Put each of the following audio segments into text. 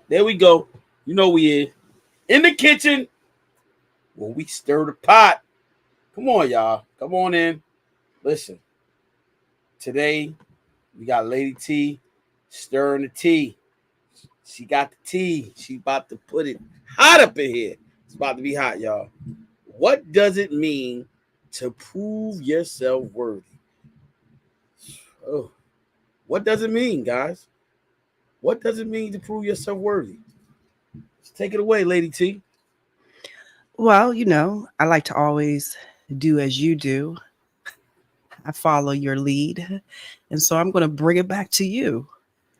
There we go. You know we in the kitchen when we stir the pot. Come on, y'all. Come on in. Listen, today we got Lady T stirring the tea. She got the tea. She about to put it hot up in here. It's about to be hot, y'all. What does it mean to prove yourself worthy? Oh, what does it mean, guys? What does it mean to prove yourself worthy? Let's take it away, Lady T. Well, I like to always do as you do. I follow your lead. And so I'm going to bring it back to you.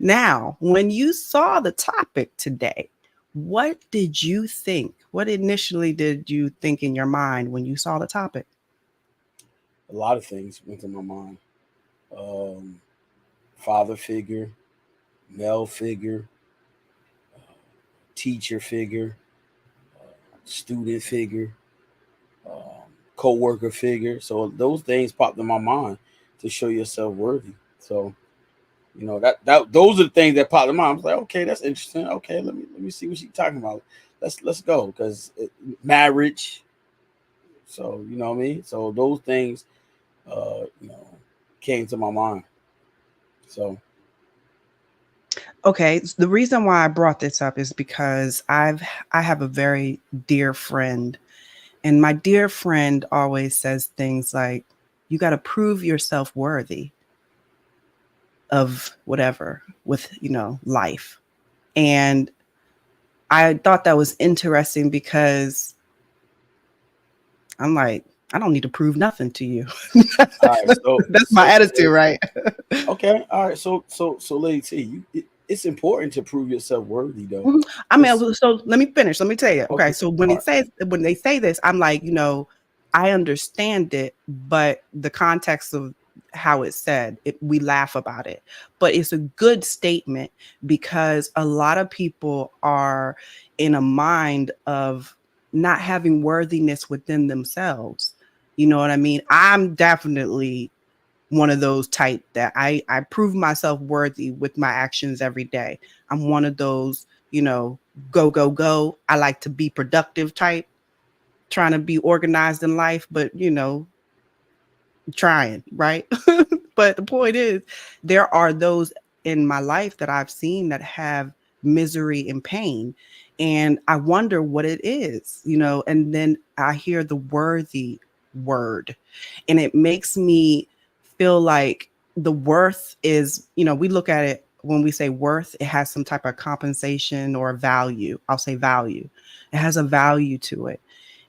Now, when you saw the topic today, what did you think? What initially did you think in your mind when you saw the topic? A lot of things went to my mind. Um, Father figure, male figure, teacher figure, student figure, um, co-worker figure. So those things popped in my mind to show yourself worthy. So that those are the things that popped in my mind. I was like, okay, that's interesting. Okay, let me see what she's talking about. Let's go because marriage. So you know what I mean. So those things, uh, you know, came to my mind. So Okay, the reason why I brought this up is because I have a very dear friend, and my dear friend always says things like, "You got to prove yourself worthy of whatever with life." And I thought that was interesting because I'm like, I don't need to prove nothing to you. all right, That's my attitude, right? okay, all right. So, Lady T, it's important to prove yourself worthy, though. Mhm. I It's mean, so let me finish. Let me tell you. Okay, okay. so All right. when they say this, I'm like, I understand it, but the context of how it's said, we laugh about it. But it's a good statement because a lot of people are in a mind of not having worthiness within themselves. You know what I mean? I'm definitely one of those type that I prove myself worthy with my actions every day. I'm one of those, go, go, go. I like to be productive type, trying to be organized in life, but trying, right? But the point is, there are those in my life that I've seen that have misery and pain. And I wonder what it is, and then I hear the worthy word, and it makes me feel like the worth is, we look at it when we say worth, it has some type of compensation or value. I'll say value. It has a value to it.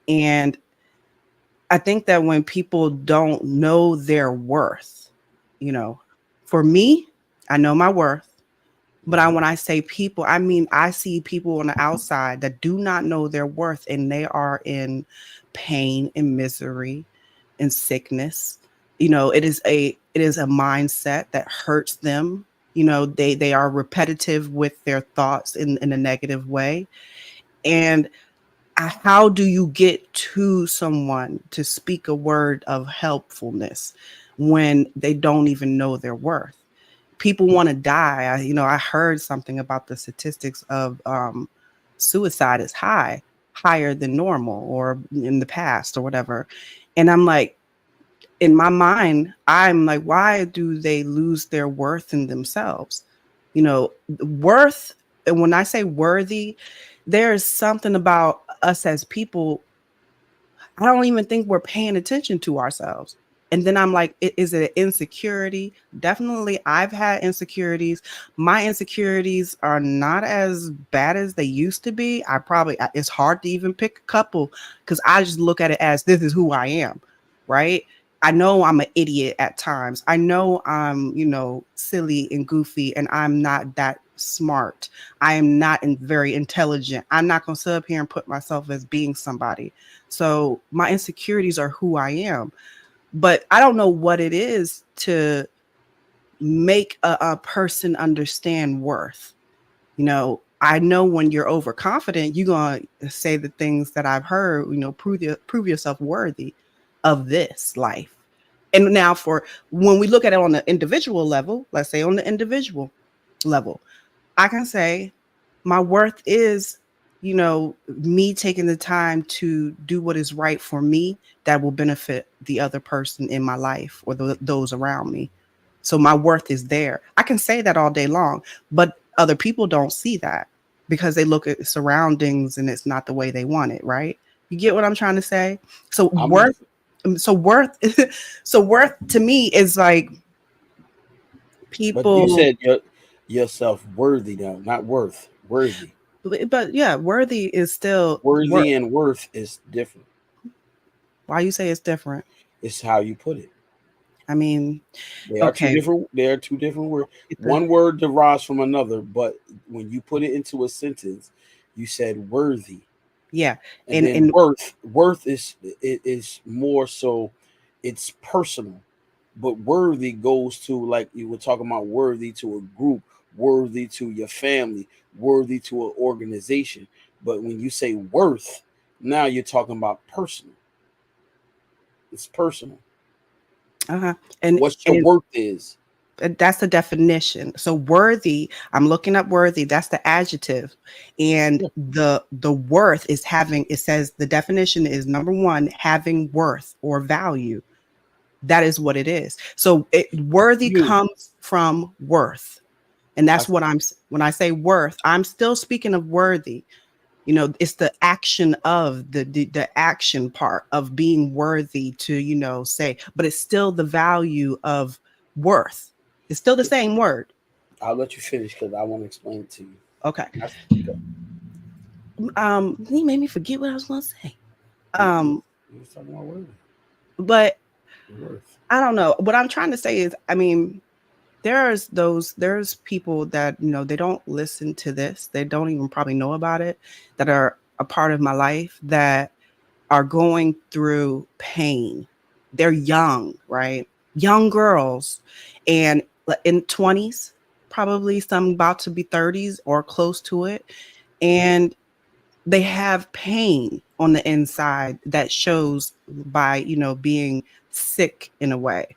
And I think that when people don't know their worth, you know, for me, I know my worth. But Mhm. when I say people, I mean, I see people on the outside that do not know their worth and they are in pain and misery and sickness. It is a mindset that hurts them. They are repetitive with their thoughts in a negative way. And how do you get to someone to speak a word of helpfulness when they don't even know their worth? People want to die. I heard something about the statistics of suicide is higher than normal or in the past or whatever. And I'm like, in my mind, I'm like, why do they lose their worth in themselves? Worth, and when I say worthy, there is something about us as people. I don't even think we're paying attention to ourselves. And then I'm like, is it an insecurity? Definitely, I've had insecurities. My insecurities are not as bad as they used to be. It's hard to even pick a couple because I just look at it as this is who I am, right? I know I'm an idiot at times. I know I'm, silly and goofy, and I'm not that smart. I am not very intelligent. I'm not going to sit up here and put myself as being somebody. So my insecurities are who I am. But I don't know what it is to make a person understand worth. I know when you're overconfident, you're going to say the things that I've heard, prove yourself worthy of this life. And now for when we look at it on the individual level, let's say on the individual level, I can say My worth is, me taking the time to do what is right for me that will benefit the other person in my life or those around me. So my worth is there. I can say that all day long, but other people don't see that because they look at surroundings and it's not the way they want it, right? You get what I'm trying to say? So I'm with worth, so worth, so worth to me is like But you people, said yourself worthy now, not worth. Worthy. but yeah, worthy is still worth. Worthy and worth is different. Why you say it's different? It's how you put it. I mean, They are two okay, different. They are two different words. get the One word derives from another, but when you put it into a sentence, you said worthy, yeah, and and then and worth. Worth is it is more so. It's personal, but worthy goes to, like you were talking about, worthy to a group, worthy to your family, worthy to an organization. But when you say worth, now you're talking about personal. It's personal. uh-huh, and What your and worth is. that's the definition. So worthy, I'm looking up worthy, that's the adjective. And Yeah. the worth is having, it says the definition is number one, having worth or value. That is what it is. So worthy You. comes from worth. And I, that's what when I say worth, I'm still speaking of worthy. It's the action of the action part of being worthy to, say, but it's still the value of worth. It's still the same word. I'll let you finish because I want to explain it to you. Okay. That's, He made me forget what I was going to say. you, Um, you was talking about worthy. but Worth. I don't know. What I'm trying to say is, I mean, there's people that, they don't listen to this. They don't even probably know about it, that are a part of my life that are going through pain. They're young, right? Young girls, and in 20s, probably some about to be 30s or close to it. And they have pain on the inside that shows by, being sick in a way,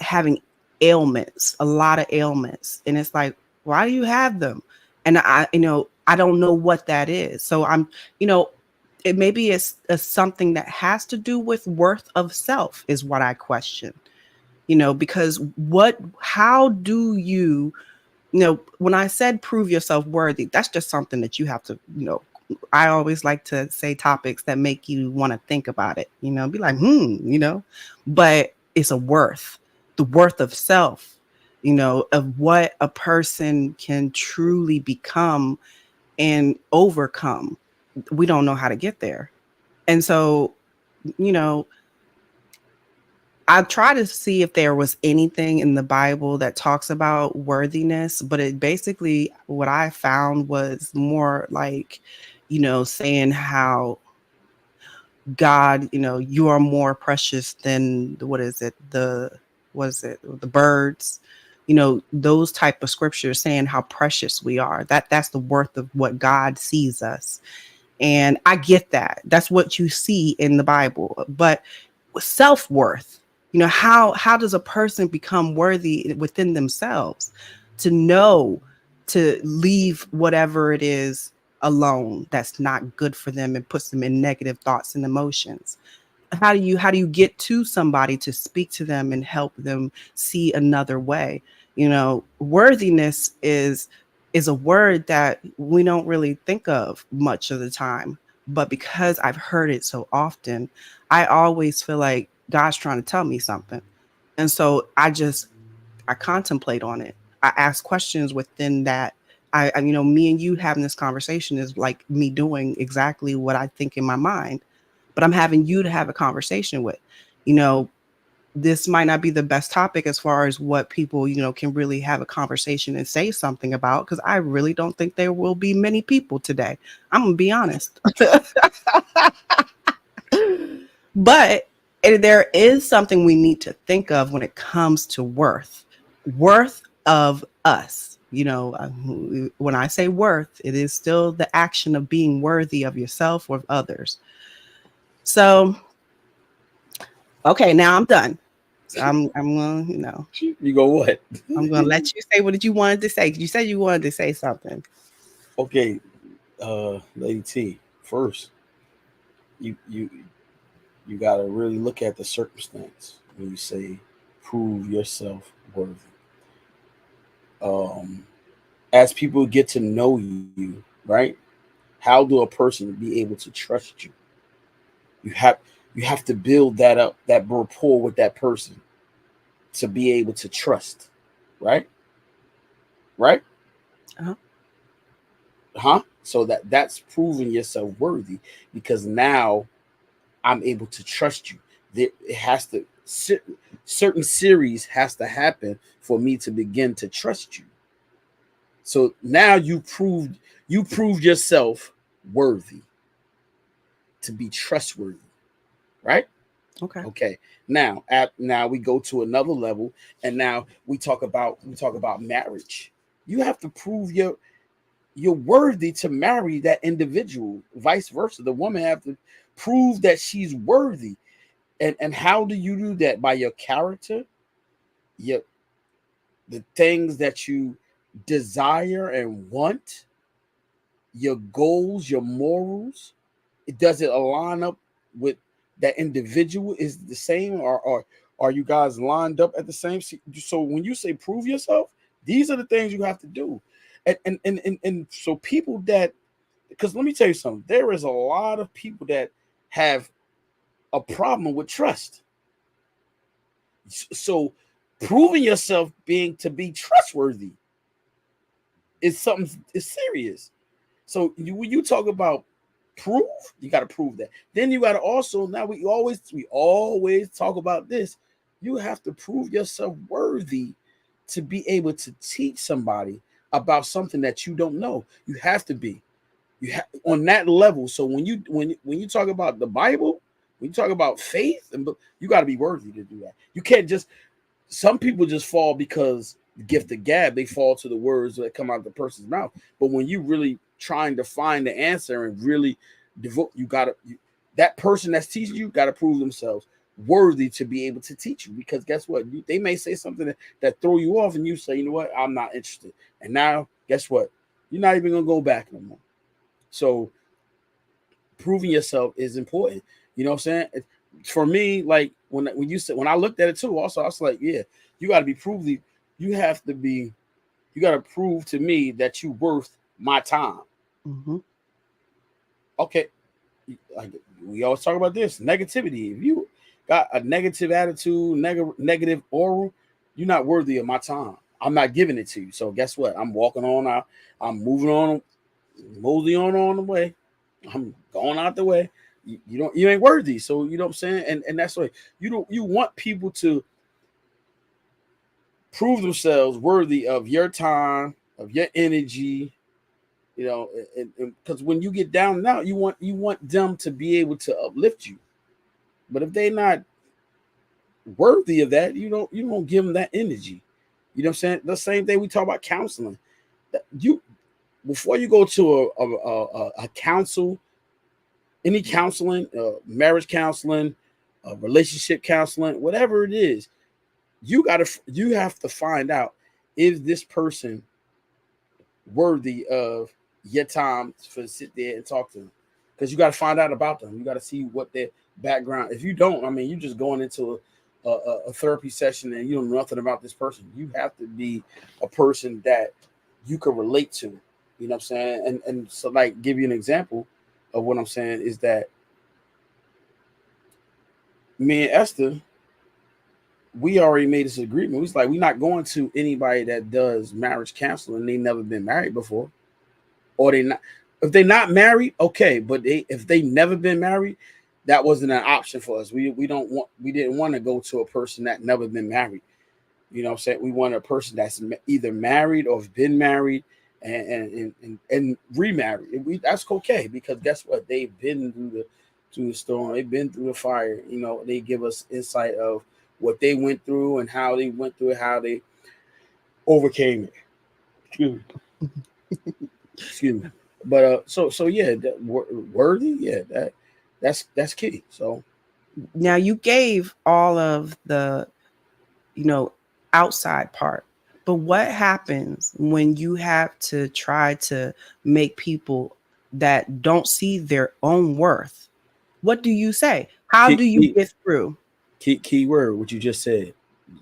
having ailments, a lot of ailments. And it's like, why do you have them? And I don't know what that is. So you know, it maybe it's something that has to do with worth of self is what I question, because how do you, when I said prove yourself worthy, that's just something that you have to, I always like to say topics that make you want to think about it, be like, but it's a worth, the worth of self, of what a person can truly become and overcome. We don't know how to get there. And so, you know, I try to see if there was anything in the Bible that talks about worthiness, but it basically, what I found was more like, saying how God, you are more precious than the birds, those type of scriptures saying how precious we are. That's the worth of what God sees us. And I get that. That's what you see in the Bible. But self-worth, how does a person become worthy within themselves to know to leave whatever it is alone that's not good for them and puts them in negative thoughts and emotions? How do you get to somebody to speak to them and help them see another way? Worthiness is a word that we don't really think of much of the time, but because I've heard it so often, I always feel like God's trying to tell me something. And so I contemplate on it. I ask questions within that. Me and you having this conversation is like me doing exactly what I think in my mind, but I'm having you to have a conversation with. You know, this might not be the best topic as far as what people, can really have a conversation and say something about, because I really don't think there will be many people today. I'm gonna be honest. But there is something we need to think of when it comes to worth of us. When I say worth, it is still the action of being worthy of yourself or of others. So, okay, now I'm done. So I'm gonna, You go what? I'm gonna let you say what did you wanted to say. You said you wanted to say something. Okay, Lady T. First, you you you got to really look at the circumstance when you say prove yourself worthy. Um, as people get to know you, right? How do a person be able to trust you? You have you have to build that up, that rapport with that person to be able to trust, right? Right? Uh-huh. Huh? So that's proving yourself worthy because now I'm able to trust you. It has to certain series has to happen for me to begin to trust you. So now you proved yourself worthy to be trustworthy, right? Okay. Okay. Now we go to another level, and now we talk about marriage. You have to prove you're worthy to marry that individual. Vice versa, the woman have to prove that she's worthy. And how do you do that? By your character, your the things that you desire and want, your goals, your morals. Does it align up with that individual? Is the same, or are you guys lined up at the same? So when you say prove yourself, these are the things you have to do. And so people that, because let me tell you something, there is a lot of people that have a problem with trust. So proving yourself being to be trustworthy is something is serious. So when you talk about proof, you got to prove that. Then you got to also, now we always talk about this. You have to prove yourself worthy to be able to teach somebody about something that you don't know. You have to be. You have on that level. So when you talk about the Bible, when you talk about faith, you got to be worthy to do that. You can't just, some people just fall because the gift of gab, they fall to the words that come out of the person's mouth. But when you really trying to find the answer and really devote, that person that's teaching you got to prove themselves worthy to be able to teach you. Because guess what? They may say something that throw you off, and you say, you know what, I'm not interested. And now, guess what? You're not even gonna go back no more. So proving yourself is important. You know what I'm saying? For me, like when you said, when I looked at it too, also I was like, yeah, you got to be proved. You have to be. You got to prove to me that you worth my time. Mm-hmm. Okay, like we always talk about this negativity. If you got a negative attitude, negative oral, you're not worthy of my time. I'm not giving it to you. So guess what? I'm walking on out. I'm moving on, mosey on the way. I'm going out the way. You ain't worthy. So you know what I'm saying? And that's why you want people to prove themselves worthy of your time, of your energy, you know, and because when you get down and out, you want them to be able to uplift you. But if they're not worthy of that, you don't give them that energy. You know what I'm saying? The same thing we talk about counseling. You before you go to a counsel, any counseling, marriage counseling, relationship counseling, whatever it is, you have to find out, is this person worthy of your time for sit there and talk to them? Because you got to find out about them. You got to see what their background. If you don't, I mean, you just going into a therapy session and you don't know nothing about this person. You have to be a person that you can relate to. You know what I'm saying? And so, like, give you an example of what I'm saying is that me and Esther, we already made this agreement. We was like, we're not going to anybody that does marriage counseling. They never been married before, or they not. If they not married, okay. But if they never been married, that wasn't an option for us. We didn't want to go to a person that never been married. You know what I'm saying? We want a person that's either married or have been married and remarried. That's okay because guess what? They've been through the storm. They've been through the fire. You know, they give us insight of what they went through and how they went through it, how they overcame it. Excuse me. Excuse me. But so yeah, worthy, yeah, that's key. So Now you gave all of the, you know, outside part. But what happens when you have to try to make people that don't see their own worth? What do you say? How Key, do you key, get through? key word, what you just said.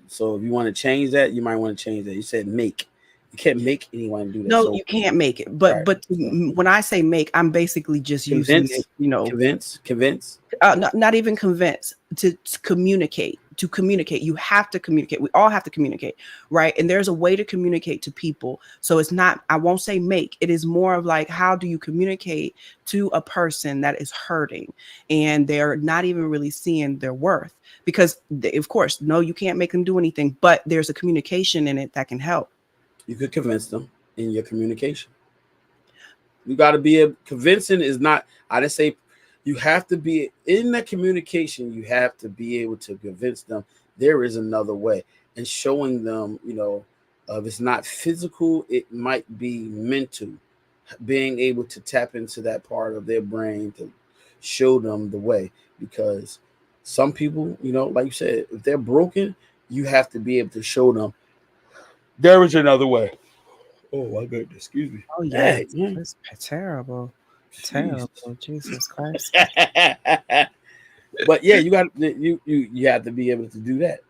So if you want to change that, you might want to change that. You said make. You can't make anyone do that. No, So you can't make it. right. But So when I say make, I'm basically just using it, convince, convince. not even convince to communicate. To communicate, you have to communicate. We all have to communicate, right? And there's a way to communicate to people. So it's not, I won't say make, it is more of like, how do you communicate to a person that is hurting and they're not even really seeing their worth? Because of course, no, you can't make them do anything, but there's a communication in it that can help. You could convince them in your communication. You got to be convincing is not. I didn't say you have to be in that communication. You have to be able to convince them there is another way, and showing them, if it's not physical, it might be mental. Being able to tap into that part of their brain to show them the way, because some people, like you said, if they're broken, you have to be able to show them there is another way. Oh my goodness, excuse me. Oh yes, Hey, yeah. that's terrible, Jeez. terrible. Jesus Christ. But yeah, you have to be able to do that.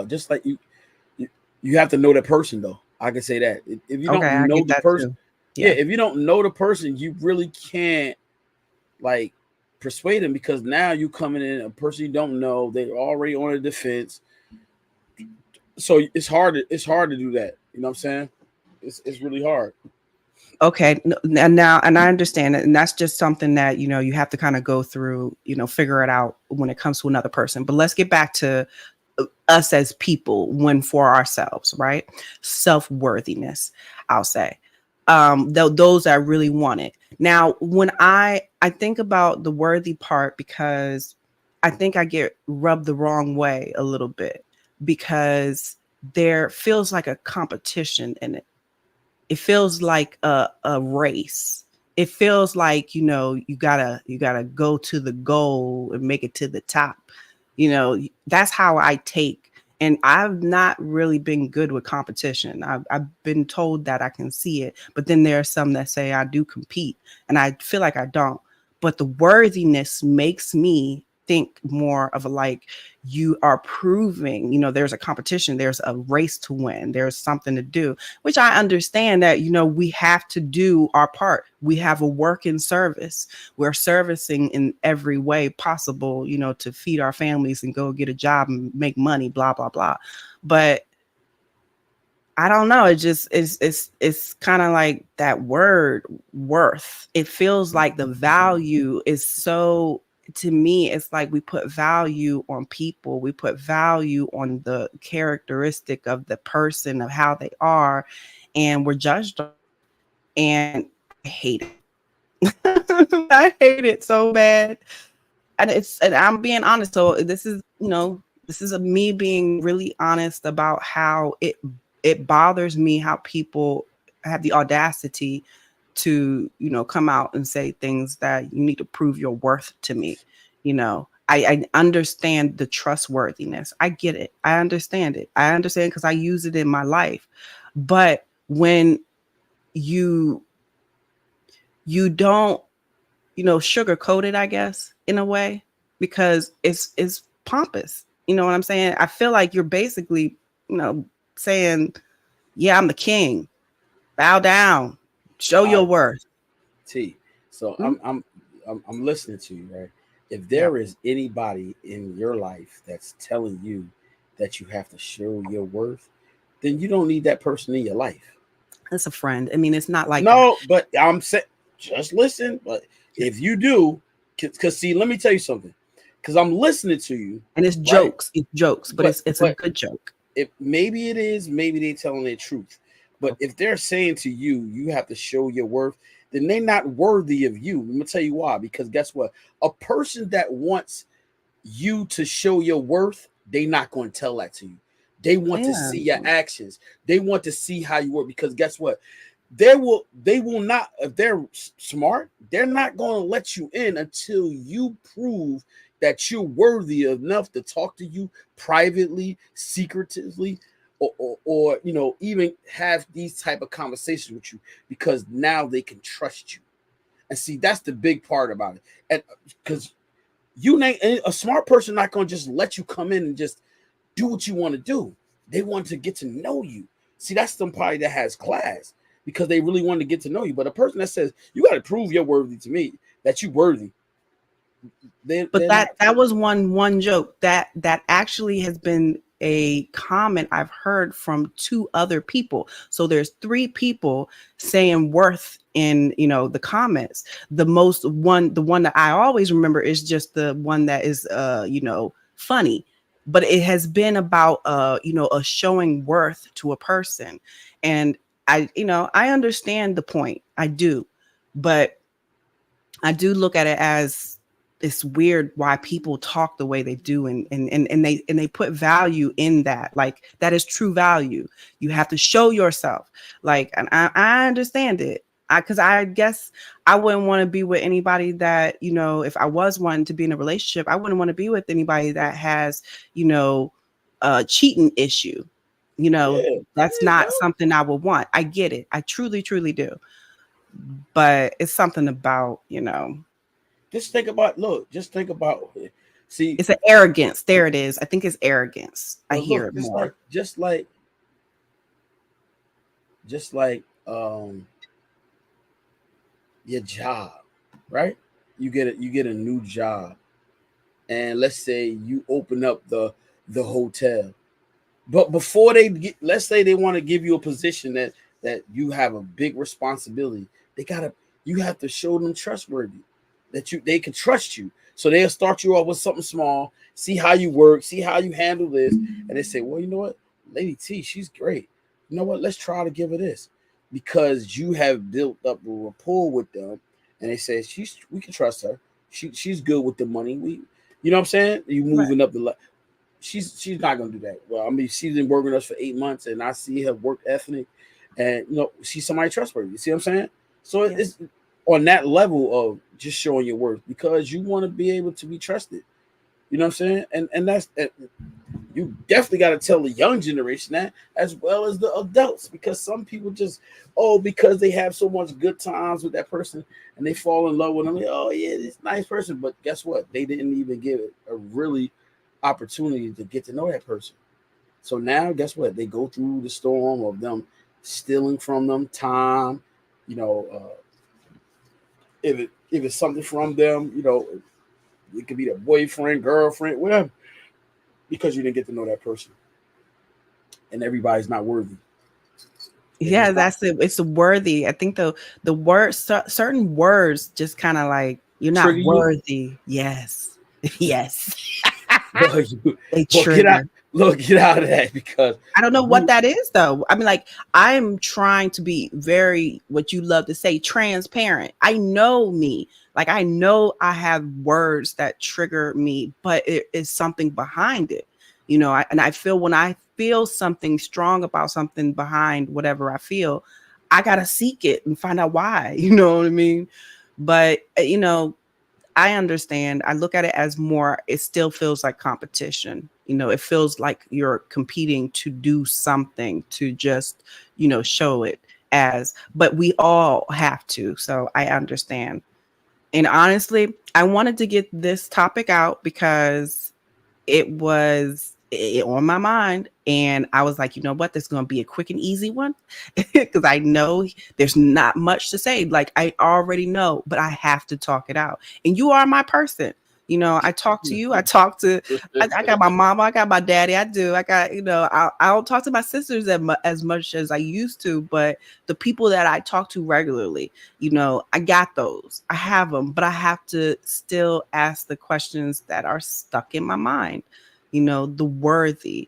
Just like you have to know the person though. I can say that if you Okay, don't I know get the that person, too. yeah, Yeah. if you don't know the person, you really can't like persuade them, because now you coming in a person you don't know. They're already on the defense, so it's hard. It's hard to do that. You know what I'm saying? It's really hard. Okay, and now, and I understand it, and that's just something that you have to kind of go through, figure it out when it comes to another person. But let's get back to us as people, when for ourselves, right? Self-worthiness, I'll say. Those that really want it. Now, when I think about the worthy part, because I think I get rubbed the wrong way a little bit, because there feels like a competition in it. It feels like a race. It feels like, you gotta go to the goal and make it to the top. That's how I take. And I've not really been good with competition. I've been told that I can see it, but then there are some that say I do compete, and I feel like I don't. But the worthiness makes me think more of a, like, you are proving, there's a competition, there's a race to win, there's something to do, which I understand that, we have to do our part. We have a work in service. We're servicing in every way possible, to feed our families and go get a job and make money, blah, blah, blah. But I don't know. It just it's kind of like that word worth. It feels like the value is so, to me, it's like we put value on people. We put value on the characteristic of the person, of how they are, and we're judged on. And I hate it. I hate it so bad. And I'm being honest. So this is me being really honest about how it bothers me how people have the audacity to come out and say things that you need to prove your worth to me. I understand the trustworthiness. I get it. I understand it. I understand because I use it in my life. But when you don't sugarcoat it, I guess, in a way, because it's pompous. You know what I'm saying? I feel like you're basically, saying, yeah, I'm the king. Bow down. Show All your right, worth. T. So Hmm? I'm listening to you, right? If Yeah. there is anybody in your life that's telling you that you have to show your worth, then you don't need that person in your life. It's a friend. I mean, it's not like that. No, but I'm saying just listen. But Yeah. if you do, because see, let me tell you something. Because I'm listening to you, And it's right? jokes. It's jokes, but But it's a but good joke. if maybe it is, maybe they're telling the truth. But if they're saying to you, you have to show your worth, then they're not worthy of you. I'm gonna tell you why. Because guess what? A person that wants you to show your worth, they're not going to tell that to you. They want to Yeah. see your actions. They want to see how you work. Because guess what? They will not, if they're smart, they're not going to let you in until you prove that you're worthy enough to talk to you privately, secretively, or even have these type of conversations with you, because now they can trust you. And see, that's the big part about it. And because a smart person not gonna just let you come in and just do what you want to do. They want to get to know you. See, that's somebody that has class, because they really want to get to know you. But a person that says you got to prove you're worthy to me, that you worthy, but that was one joke that actually has been a comment I've heard from 2 other people. So there's 3 people saying worth in the comments. The one that I always remember is just the one that is funny, but it has been about a showing worth to a person. And I understand the point, I do, but I do look at it as it's weird why people talk the way they do, and they put value in that. Like, that is true value. You have to show yourself. Like, and I understand it. Because I guess I wouldn't want to be with anybody that, if I was wanting to be in a relationship, I wouldn't want to be with anybody that has, a cheating issue. That's not something I would want. I get it. I truly, truly do. But it's something about, just think about see, it's an arrogance. There it is. I think it's arrogance. I hear it more. Just like your job, right? You get a new job, and let's say you open up the hotel, but before let's say they want to give you a position that you have a big responsibility, you have to show them trustworthy, that they can trust you. So they'll start you off with something small, see how you work, see how you handle this, and they say, well, you know what, Lady T, she's great. You know what, let's try to give her this, because you have built up a rapport with them, and they say we can trust her. She's good with the money. You know what I'm saying? You moving right up the. She's not gonna do that. Well, I mean, she's been working with us for 8 months, and I see her work ethic, and she's somebody trustworthy. You see what I'm saying? So it's on that level of just showing your worth, because you want to be able to be trusted. You know what I'm saying? And that's you definitely got to tell the young generation that, as well as the adults, because some people just, because they have so much good times with that person and they fall in love with them. Oh yeah, this nice person, but guess what? They didn't even give it a really opportunity to get to know that person. So now, guess what? They go through the storm of them stealing from them time. If it's something from them, it could be their boyfriend, girlfriend, whatever, because you didn't get to know that person. And everybody's not worthy. Yeah, that's it. It's worthy. I think the words, certain words, just kind of like, you're not worthy. Yes. Yes. They trigger. Get out of that, because I don't know what that is, though. I mean, like, I'm trying to be very, what you love to say, transparent. I know me. Like, I know I have words that trigger me, but it is something behind it. And I feel, when I feel something strong about something behind whatever I feel, I got to seek it and find out why. You know what I mean? But, I understand. I look at it as more, it still feels like competition. It feels like you're competing to do something, to just, show it as, but we all have to. So I understand. And honestly, I wanted to get this topic out because it was on my mind. And I was like, you know what? This is going to be a quick and easy one, because I know there's not much to say. Like, I already know, but I have to talk it out. And you are my person. I talk to you. I got my mama. I got my daddy. I do. I got, I don't talk to my sisters as much as I used to, but the people that I talk to regularly, I got those. I have them, but I have to still ask the questions that are stuck in my mind. The worthy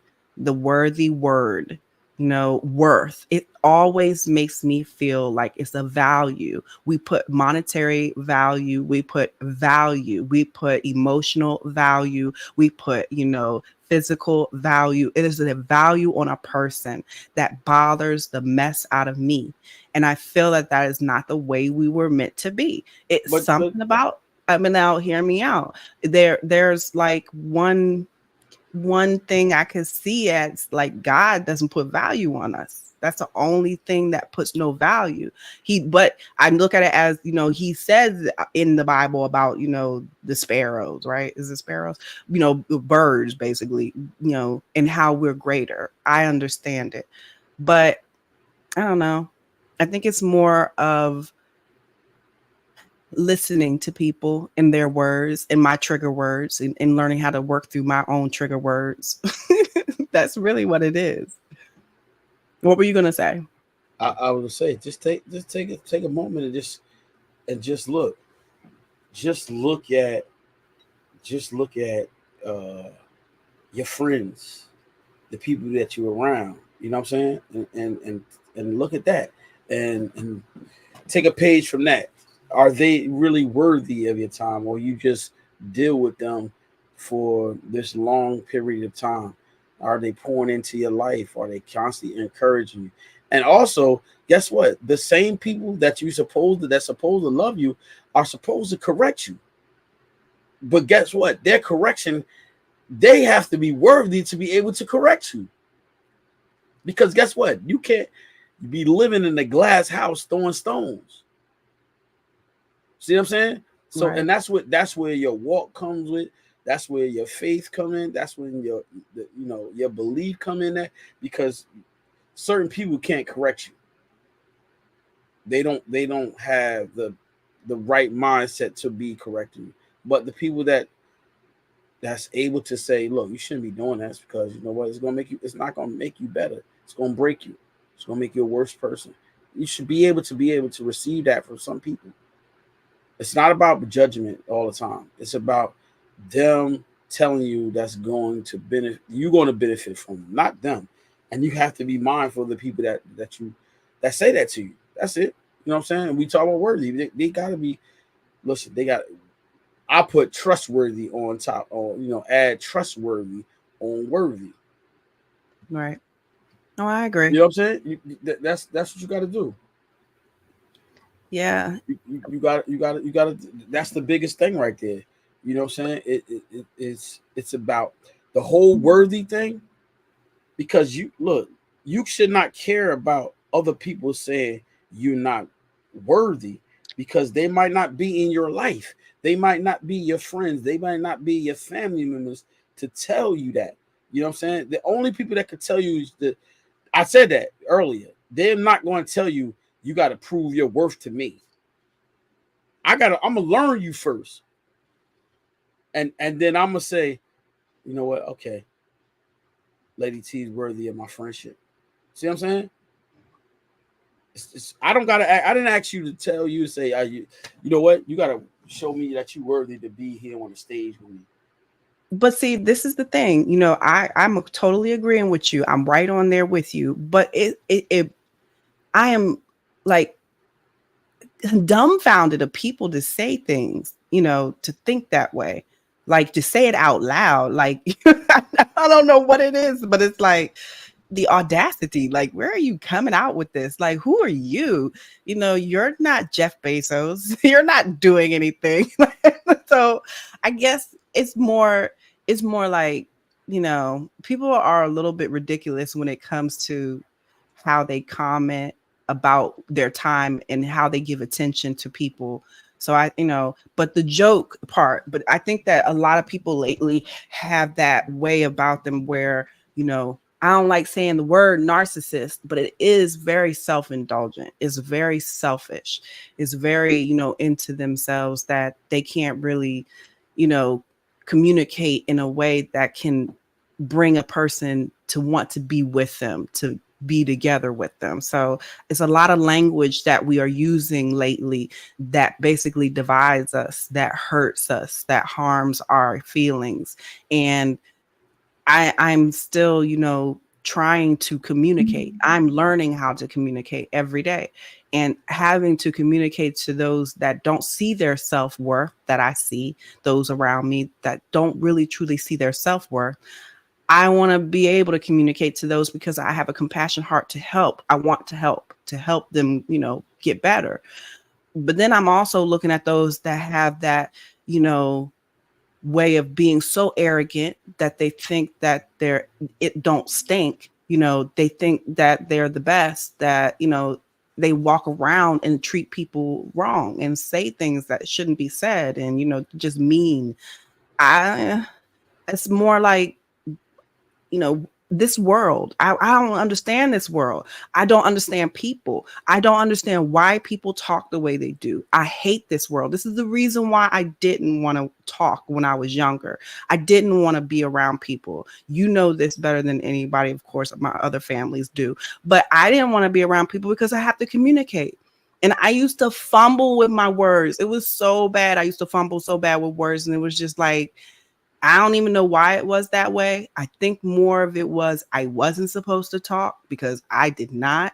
word, worth. It always makes me feel like it's a value. We put monetary value, we put value, we put emotional value, we put, physical value. It is a value on a person that bothers the mess out of me. And I feel that is not the way we were meant to be. It's something about, now hear me out. There's like one one thing I could see as like God doesn't put value on us. That's the only thing that puts no value. But I look at it as, he says in the Bible about, the sparrows, right? Is it sparrows? Birds basically, and how we're greater. I understand it. But I don't know. I think it's more of listening to people and their words and my trigger words and learning how to work through my own trigger words. That's really what it is. What were you gonna say? I would say just take a moment and just look. Just look at uh your friends, the people that you're around. You know what I'm saying? And look at that and take a page from that. Are they really worthy of your time, or you just deal with them for this long period of time? Are they pouring into your life? Are they constantly encouraging you? And also, guess what? The same people that's supposed to love you are supposed to correct you. But guess what? Their correction, they have to be worthy to be able to correct you. Because guess what? You can't be living in a glass house throwing stones. See what I'm saying? So, right. And that's where your walk comes with. That's where your faith come in. That's when your belief come in there, because certain people can't correct you. They don't have the right mindset to be correcting you. But the people that's able to say, look, you shouldn't be doing that, because you know what, it's not gonna make you better. It's gonna break you. It's gonna make you a worse person. You should be able to receive that from some people. It's not about judgment all the time. It's about them telling you that's going to benefit. You're going to benefit from them, not them. And you have to be mindful of the people that say that to you. That's it. You know what I'm saying? We talk about worthy. They got to be. Listen, I put trustworthy on top, or add trustworthy on worthy. Right. No, I agree. You know what I'm saying? That's what you got to do. Yeah. You got to. That's the biggest thing right there. You know what I'm saying? It's about the whole worthy thing, because you should not care about other people saying you're not worthy, because they might not be in your life. They might not be your friends. They might not be your family members to tell you that. You know what I'm saying? The only people that could tell you is that, I said that earlier, they're not going to tell you got to prove your worth to me. I'm going to learn you first. And then I'm going to say, you know what? Okay. Lady T is worthy of my friendship. See what I'm saying? I didn't ask you to tell you to say, you know what? You got to show me that you're worthy to be here on the stage with me. But see, this is the thing, I'm totally agreeing with you. I'm right on there with you. But I am like dumbfounded of people to say things, to think that way, like to say it out loud. Like, I don't know what it is, but it's like the audacity. Like, where are you coming out with this? Like, who are you? You're not Jeff Bezos. You're not doing anything. So I guess it's more like, people are a little bit ridiculous when it comes to how they comment about their time and how they give attention to people. So but the joke part, but I think that a lot of people lately have that way about them where, I don't like saying the word narcissist, but it is very self-indulgent. It's very selfish. It's very, into themselves, that they can't really, communicate in a way that can bring a person to want to be with them, to be together with them. So it's a lot of language that we are using lately that basically divides us, that hurts us, that harms our feelings. And I'm still, trying to communicate. I'm learning how to communicate every day, and having to communicate to those that don't see their self-worth, that I see those around me that don't really truly see their self-worth. I want to be able to communicate to those because I have a compassion heart to help. I want to help them, get better. But then I'm also looking at those that have that, way of being so arrogant that they think that it don't stink. They think that they're the best, that, they walk around and treat people wrong and say things that shouldn't be said, and, just mean. It's more like, this world. I don't understand this world. I don't understand people. I don't understand why people talk the way they do. I hate this world. This is the reason why I didn't want to talk when I was younger. I didn't want to be around people. You know this better than anybody. Of course, my other families do. But I didn't want to be around people because I have to communicate. And I used to fumble with my words. It was so bad. I used to fumble so bad with words. And it was just like, I don't even know why it was that way. I think more of it was I wasn't supposed to talk because I did not.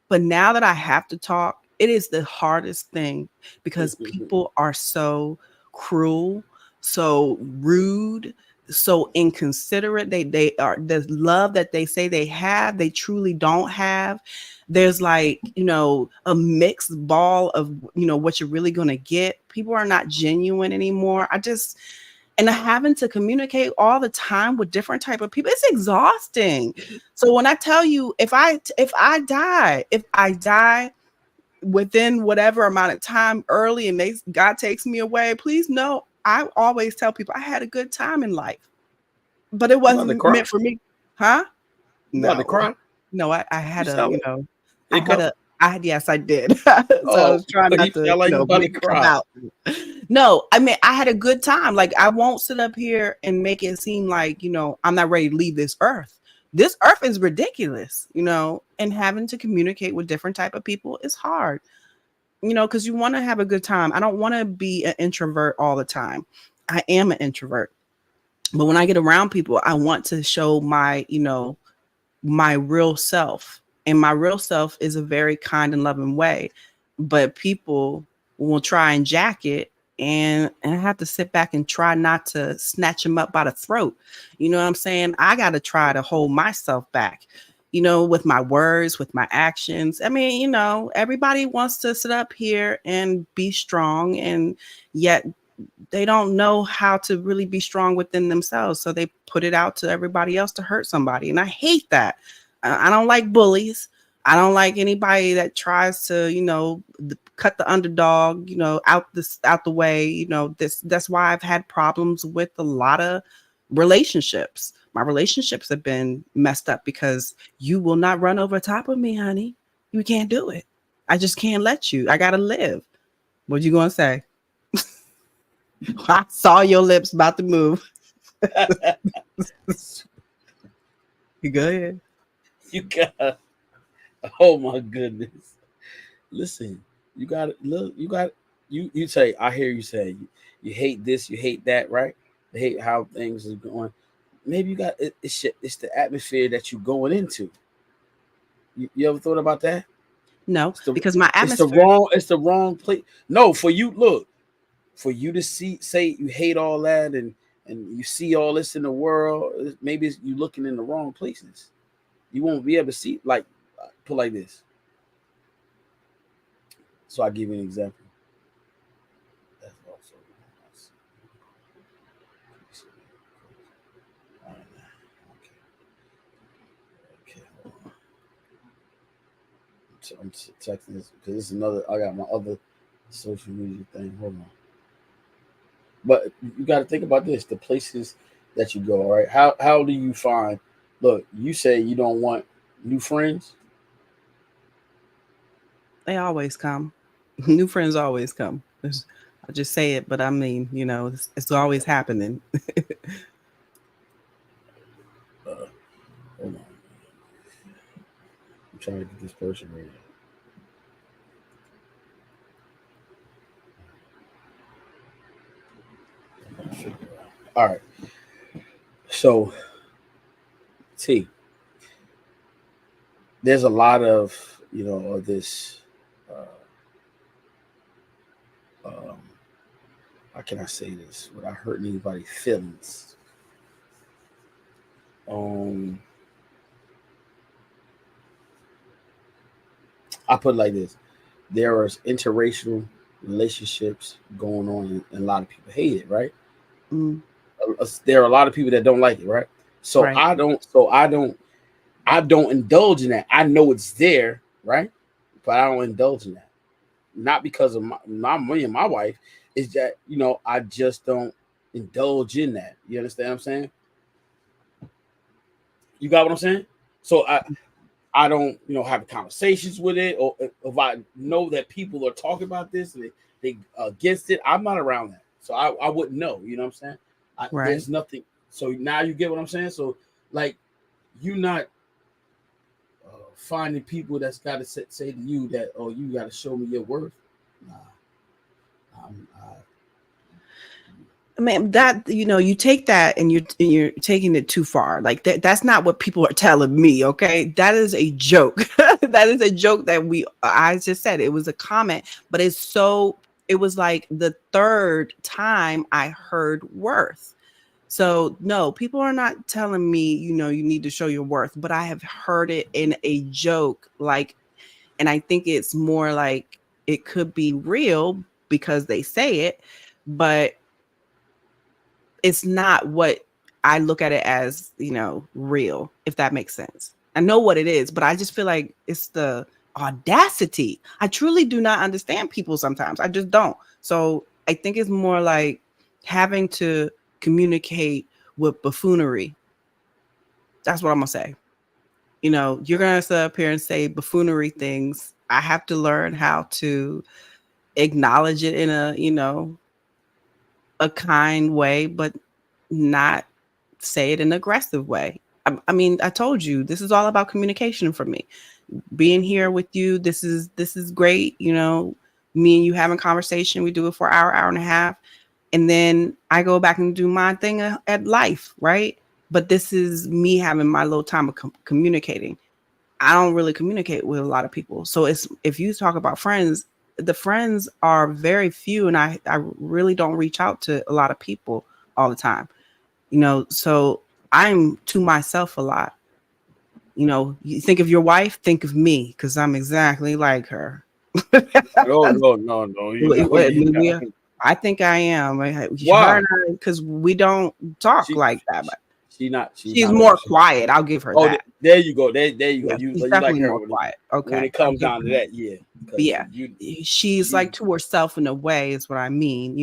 But now that I have to talk, it is the hardest thing because people are so cruel, so rude, so inconsiderate. They are, the love that they say they have, they truly don't have. There's like, a mixed ball of, what you're really going to get. People are not genuine anymore. And having to communicate all the time with different type of people, it's exhausting. So when I tell you, if I die within whatever amount of time early, and God takes me away, please know, I always tell people I had a good time in life, but it wasn't meant for me. Huh? No. To cry? No, I had yes, I did. So I was trying not to come out. No, I mean, I had a good time. Like, I won't sit up here and make it seem like, I'm not ready to leave this earth. This earth is ridiculous, and having to communicate with different type of people is hard, because you want to have a good time. I don't want to be an introvert all the time. I am an introvert. But when I get around people, I want to show my, my real self. And my real self is a very kind and loving way. But people will try and jack it. And I have to sit back and try not to snatch them up by the throat. You know what I'm saying? I got to try to hold myself back, with my words, with my actions. I mean, everybody wants to sit up here and be strong, and yet they don't know how to really be strong within themselves. So they put it out to everybody else to hurt somebody. And I hate that. I don't like bullies. I don't like anybody that tries to, cut the underdog, out the way. That's why I've had problems with a lot of relationships. My relationships have been messed up because you will not run over top of me, honey. You can't do it. I just can't let you. I gotta live. What you gonna say? I saw your lips about to move. You go ahead. You got. Oh my goodness! Listen, you got to look. You say. I hear you say you hate this, you hate that, right? You hate how things are going. Maybe you got it's the atmosphere that you're going into. You ever thought about that? No, because my atmosphere. It's the wrong place. No, for you. Look, for you to say you hate all that and you see all this in the world. Maybe you looking in the wrong places. You won't be able to see, like, put like this. So I'll give you an example. That's also okay. I'm texting this because this is another. I got my other social media thing. Hold on. But you got to think about this: the places that you go. All right, how do you find? Look, you say you don't want new friends. They always come. New friends always come. I just say it, but I mean, it's always happening. Hold on. I'm trying to get this person ready. All right. So, T, there's a lot of of this. How can I say this without hurting anybody's feelings? I put it like this: there are interracial relationships going on, and a lot of people hate it, right? Mm. there are a lot of people that don't like it, right? So Right. I don't indulge in that. I know it's there, right? But I don't indulge in that. Not because of me and my wife. Is that I just don't indulge in that. You understand what I'm saying? You got what I'm saying? So I don't have conversations with it, or if I know that people are talking about this and they against it, I'm not around that, so I wouldn't know. You know what I'm saying? Right. There's nothing. So now you get what I'm saying. So like you not finding people that's got to say to you that, oh, you got to show me your worth. Nah, I, I mean, that you take that and you're taking it too far. Like that's not what people are telling me. Okay, that is a joke. That is a joke that I just said. It was a comment, but it was like the third time I heard worth. So no, people are not telling me, you need to show your worth, but I have heard it in a joke, like, and I think it's more like it could be real because they say it, but it's not what I look at it as, real, if that makes sense. I know what it is, but I just feel like it's the audacity. I truly do not understand people sometimes. I just don't. So I think it's more like having to communicate with buffoonery. That's what I'm gonna say. You're gonna sit up here and say buffoonery things. I have to learn how to acknowledge it in a kind way, but not say it in an aggressive way. I mean, I told you this is all about communication for me. Being here with you, this is great. Me and you having conversation. We do it for an hour and a half, and then I go back and do my thing at life, right? But this is me having my little time of communicating. I don't really communicate with a lot of people, so if you talk about friends, the friends are very few, and I really don't reach out to a lot of people all the time. So I'm to myself a lot. You think of your wife, think of me, because I'm exactly like her. no. I think I am. Her Why? and I, because we don't talk She, like that, but she's she's not like more that. quiet. I'll give her Oh, that. there you go. There you go. Yeah, You she's like definitely her more quiet. when Okay, it I'll comes give down her to that. that, yeah. But Because yeah, she's you like to herself in a way, is what I mean.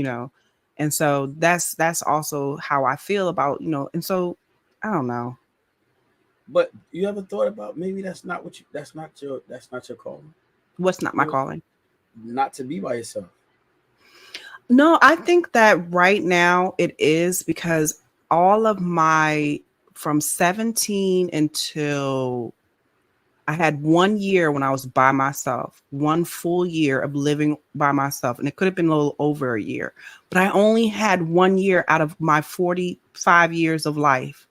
And so that's also how I feel about, and so I don't know. but you ever thought about maybe that's not your calling? What's not my You calling? not to be by yourself. No, I think that right now it is, because all of my, from 17 until I had 1 year when I was by myself, one full year of living by myself. And it could have been a little over a year, but I only had 1 year out of my 45 years of life.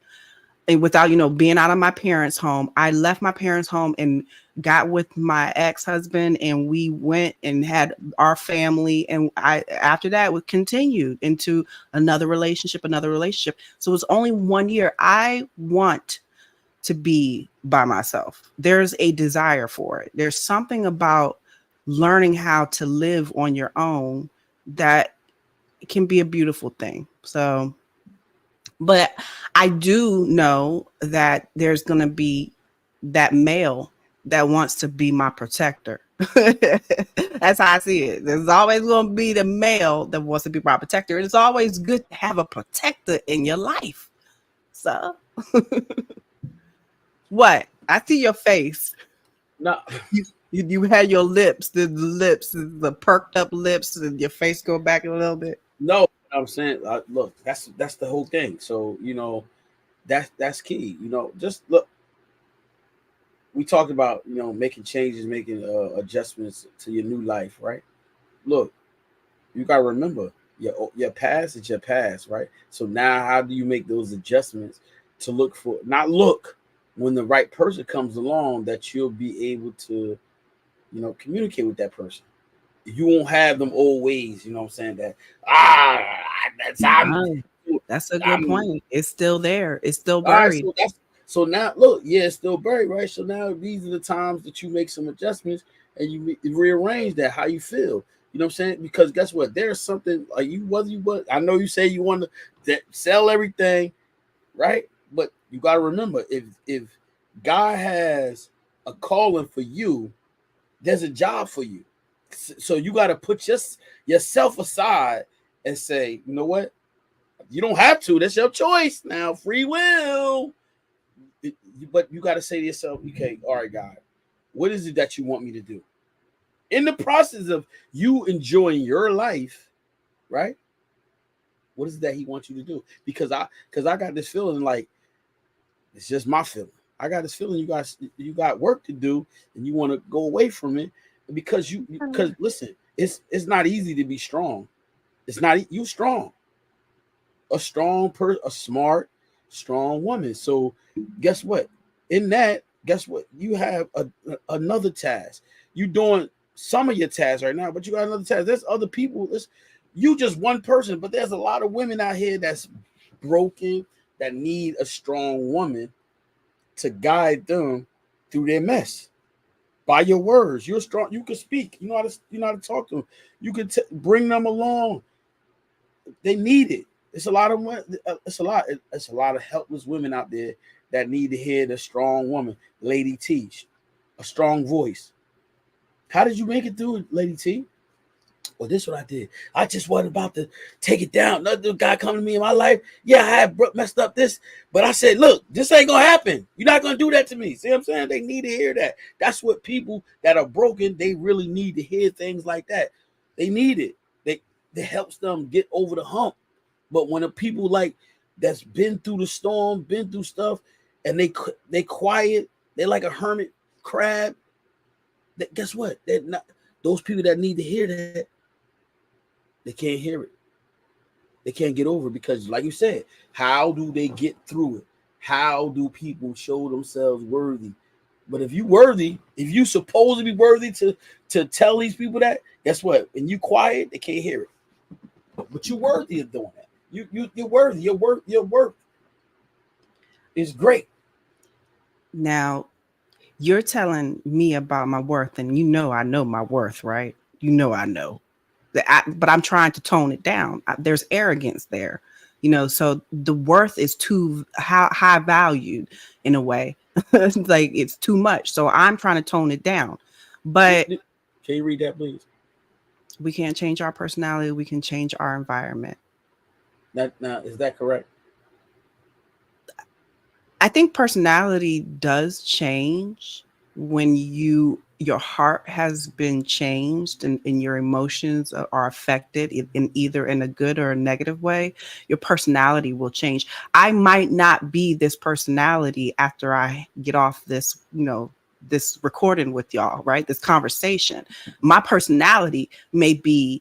And without, being out of my parents' home, I left my parents' home and got with my ex-husband, and we went and had our family. And after that, we continued into another relationship. So it was only 1 year. I want to be by myself. There's a desire for it. There's something about learning how to live on your own that can be a beautiful thing. So, but I do know that there's going to be that male that wants to be my protector. That's how I see it. There's always going to be the male that wants to be my protector. And it's always good to have a protector in your life. So, what? I see your face. No, You had your lips, the perked up lips, and your face go back a little bit. no. I'm saying, look, that's the whole thing. So that's key. Just look. We talked about making changes, making adjustments to your new life, right? Look, you gotta remember your past is your past, right? So now, how do you make those adjustments to not look when the right person comes along, that you'll be able to communicate with that person. You won't have them old ways. You know what I'm saying? That ah, that's Oh, that's a good I'm point. It's still there. It's still all right. buried. So now look, yeah, it's still buried, right? So now these are the times that you make some adjustments and you rearrange that how you feel. You know what I'm saying? Because guess what? There's something like you, whether you what I know you say you want to sell everything, right? But you got to remember, if God has a calling for you, there's a job for you. So you got to put yourself aside and say, you know what? You don't have to. That's your choice now. Free will. But you got to say to yourself, okay, all right, God, what is it that you want me to do? In the process of you enjoying your life, right? What is it that he wants you to do? Because I got this feeling like it's just my feeling. I got this feeling you got work to do and you want to go away from it because because listen, it's not easy to be strong. It's not you strong. A smart, strong woman. So guess what? In that, guess what? You have another task. You doing some of your tasks right now, but you got another task. There's other people. You just one person, but there's a lot of women out here that's broken that need a strong woman to guide them through their mess. By your words, you're strong. You can speak. You know how to talk to them. You can bring them along. They need it. It's a lot of helpless women out there that need to hear the strong woman, Lady T, a strong voice. How did you make it through it, Lady T? Well, this is what I did. I just wasn't about to take it down. Another guy come to me in my life. Yeah, I had messed up this, but I said, look, this ain't gonna happen. You're not gonna do that to me. See what I'm saying? They need to hear that. That's what people that are broken, they really need to hear things like that. They need it. It helps them get over the hump. But when the people like that's been through the storm, been through stuff, and they quiet, they're like a hermit crab. Guess what? They're not those people that need to hear that. They can't hear it. They can't get over it because, like you said, how do they get through it? How do people show themselves worthy? But if you worthy, if you supposed to be worthy to tell these people that, guess what? When you quiet, they can't hear it. But you're worthy of doing that. You're worthy. Your worth is great. Now, you're telling me about my worth, and I know my worth, right? I know. But I'm trying to tone it down. There's arrogance there, so the worth is too high valued in a way. Like it's too much. So I'm trying to tone it down. But can you read that, please? We can't change our personality. We can change our environment. Now, is that correct? I think personality does change when your heart has been changed and your emotions are affected in either in a good or a negative way. Your personality will change. I might not be this personality after I get off this, this recording with y'all, right? This conversation. My personality may be,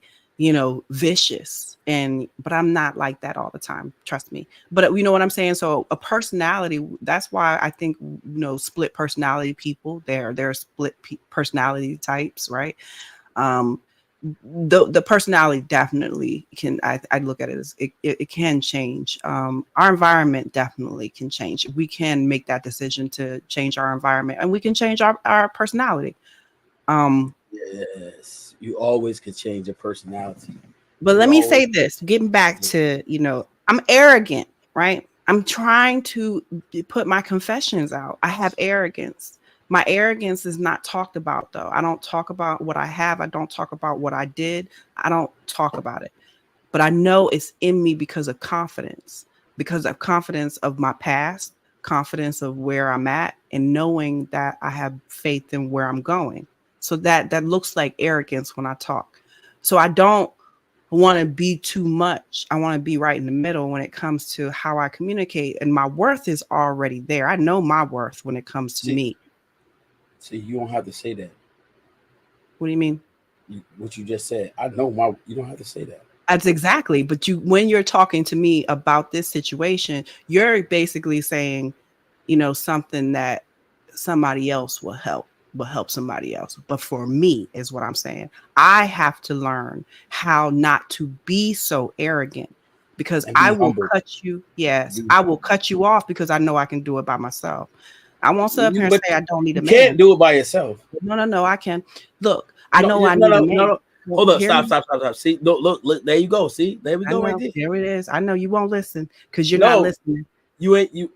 vicious, but I'm not like that all the time. Trust me. But you know what I'm saying? So a personality, that's why I think, split personality people, they're split personality types, right? The personality definitely can, I look at it as it can change. Our environment definitely can change. We can make that decision to change our environment, and we can change our personality. Yes, you always could change your personality. But let me say this, getting back to, I'm arrogant, right? I'm trying to put my confessions out. I have arrogance. My arrogance is not talked about, though. I don't talk about what I have. I don't talk about what I did. I don't talk about it. But I know it's in me because of confidence of my past, confidence of where I'm at, and knowing that I have faith in where I'm going. So that looks like arrogance when I talk. So I don't want to be too much. I want to be right in the middle when it comes to how I communicate. And my worth is already there. I know my worth when it comes to me. See, you don't have to say that. What do you mean? What you just said. I know you don't have to say that. That's exactly. But when you're talking to me about this situation, you're basically saying, something that somebody else will help somebody else. But for me is what I'm saying. I have to learn how not to be so arrogant, because I will cut you. Yes, I will cut you off because I know I can do it by myself. I won't sit up here and say I don't need a man. You can't do it by yourself. No, I can. Look, I know I need a man. Well, Hold up, hear stop, me. stop, stop, stop. See, look, there you go. See, there we I go, right know. there. There it is. I know you won't listen because you're not No, listening. you ain't you.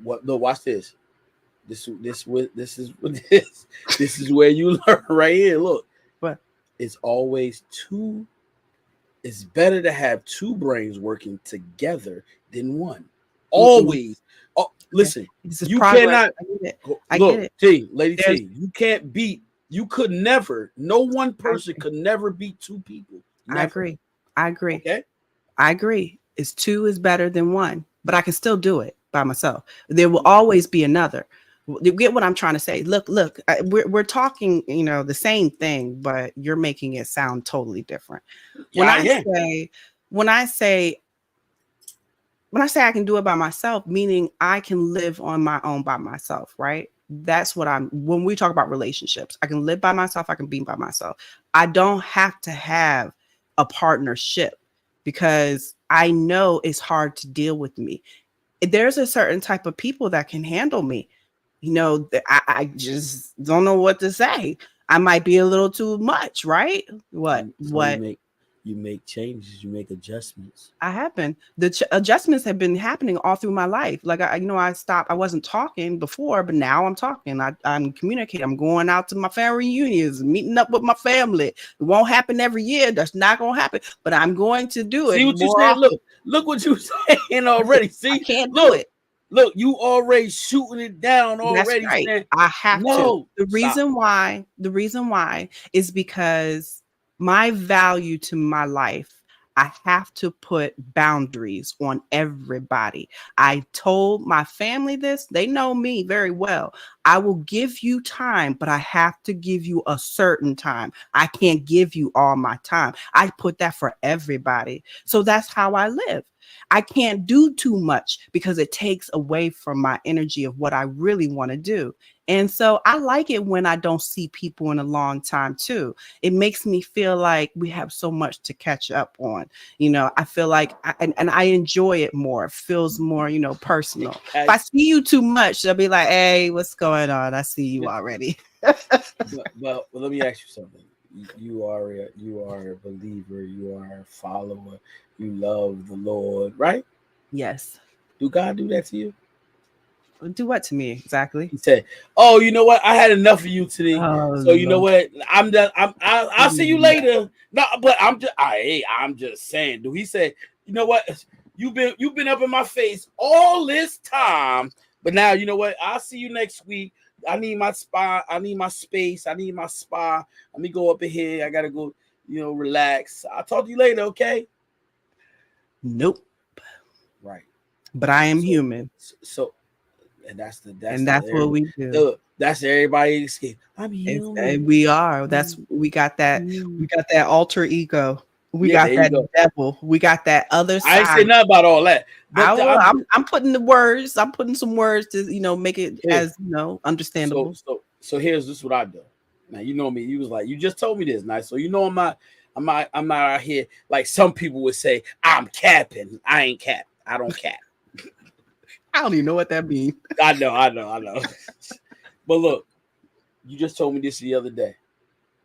What? No, watch this. This is where you learn right here. Look, But it's always two. It's better to have two brains working together than one. mm-mm. Always. Oh, Okay. listen, This is you progress. cannot I get it. I get look, it. T, Lady There's. T. You can't beat. You could never. No one I person agree. could never beat two people. I Never. agree. I agree. Okay. I agree. It's two is better than one, but I can still do it by myself. There will always be another. You get what I'm trying to say? Look. We're talking, the same thing, but you're making it sound totally different. Yeah, When I I am. say, when I say, when I say I can do it by myself, meaning I can live on my own by myself, right? That's what I'm, when we talk about relationships, I can live by myself, I can be by myself. I don't have to have a partnership because I know it's hard to deal with me. There's a certain type of people that can handle me. I just don't know what to say. I might be a little too much, right? What? So What? you make changes, you make adjustments. I have been. The adjustments have been happening all through my life. Like I stopped. I wasn't talking before, but now I'm talking. I'm communicating. I'm going out to my family reunions, meeting up with my family. It won't happen every year. That's not gonna happen. But I'm going to do it See what you more saying? often. Look what you saying already. I See, can't do look, it. you already shooting it down That's already. right. Saying I have to. no, The stop. reason why is because my value to my life, I have to put boundaries on everybody. I told my family this, they know me very well. I will give you time, but I have to give you a certain time. I can't give you all my time. I put that for everybody. So that's how I live. I can't do too much because it takes away from my energy of what I really want to do. And so I like it when I don't see people in a long time too. It makes me feel like we have so much to catch up on. I feel like, and I enjoy it more. It feels more, personal. If I see you too much, they'll be like, hey, what's going on? I see you already. But let me ask you something. You are a believer. You are a follower. You love the Lord, right? Yes. Do God do that to you? Do what to me exactly? He said, "Oh, you know what? I had enough of you today. Oh, So you know Lord. what? I'll see you later." No, but I'm just saying. Do he say, "You know what? You've been up in my face all this time, but now you know what? I'll see you next week. I need my spa. I need my space. I need my spa. Let me go up in here. I gotta go. Relax. I'll talk to you later. Okay." Nope. Right. But I am human. So and That's what we do. that's everybody's escape. I'm human. We are. We got that. We got that alter ego. We Yeah, got there you that go. devil. We got that other I ain't say side. nothing about all that, but I'm putting the words. I'm putting some words to make it as understandable. So here's this what I do. Now you know me. You was like you just told me this, nice. So I'm not out here like some people would say. I'm capping. I ain't cap. I don't cap. I don't even know what that means. I know. But look, you just told me this the other day.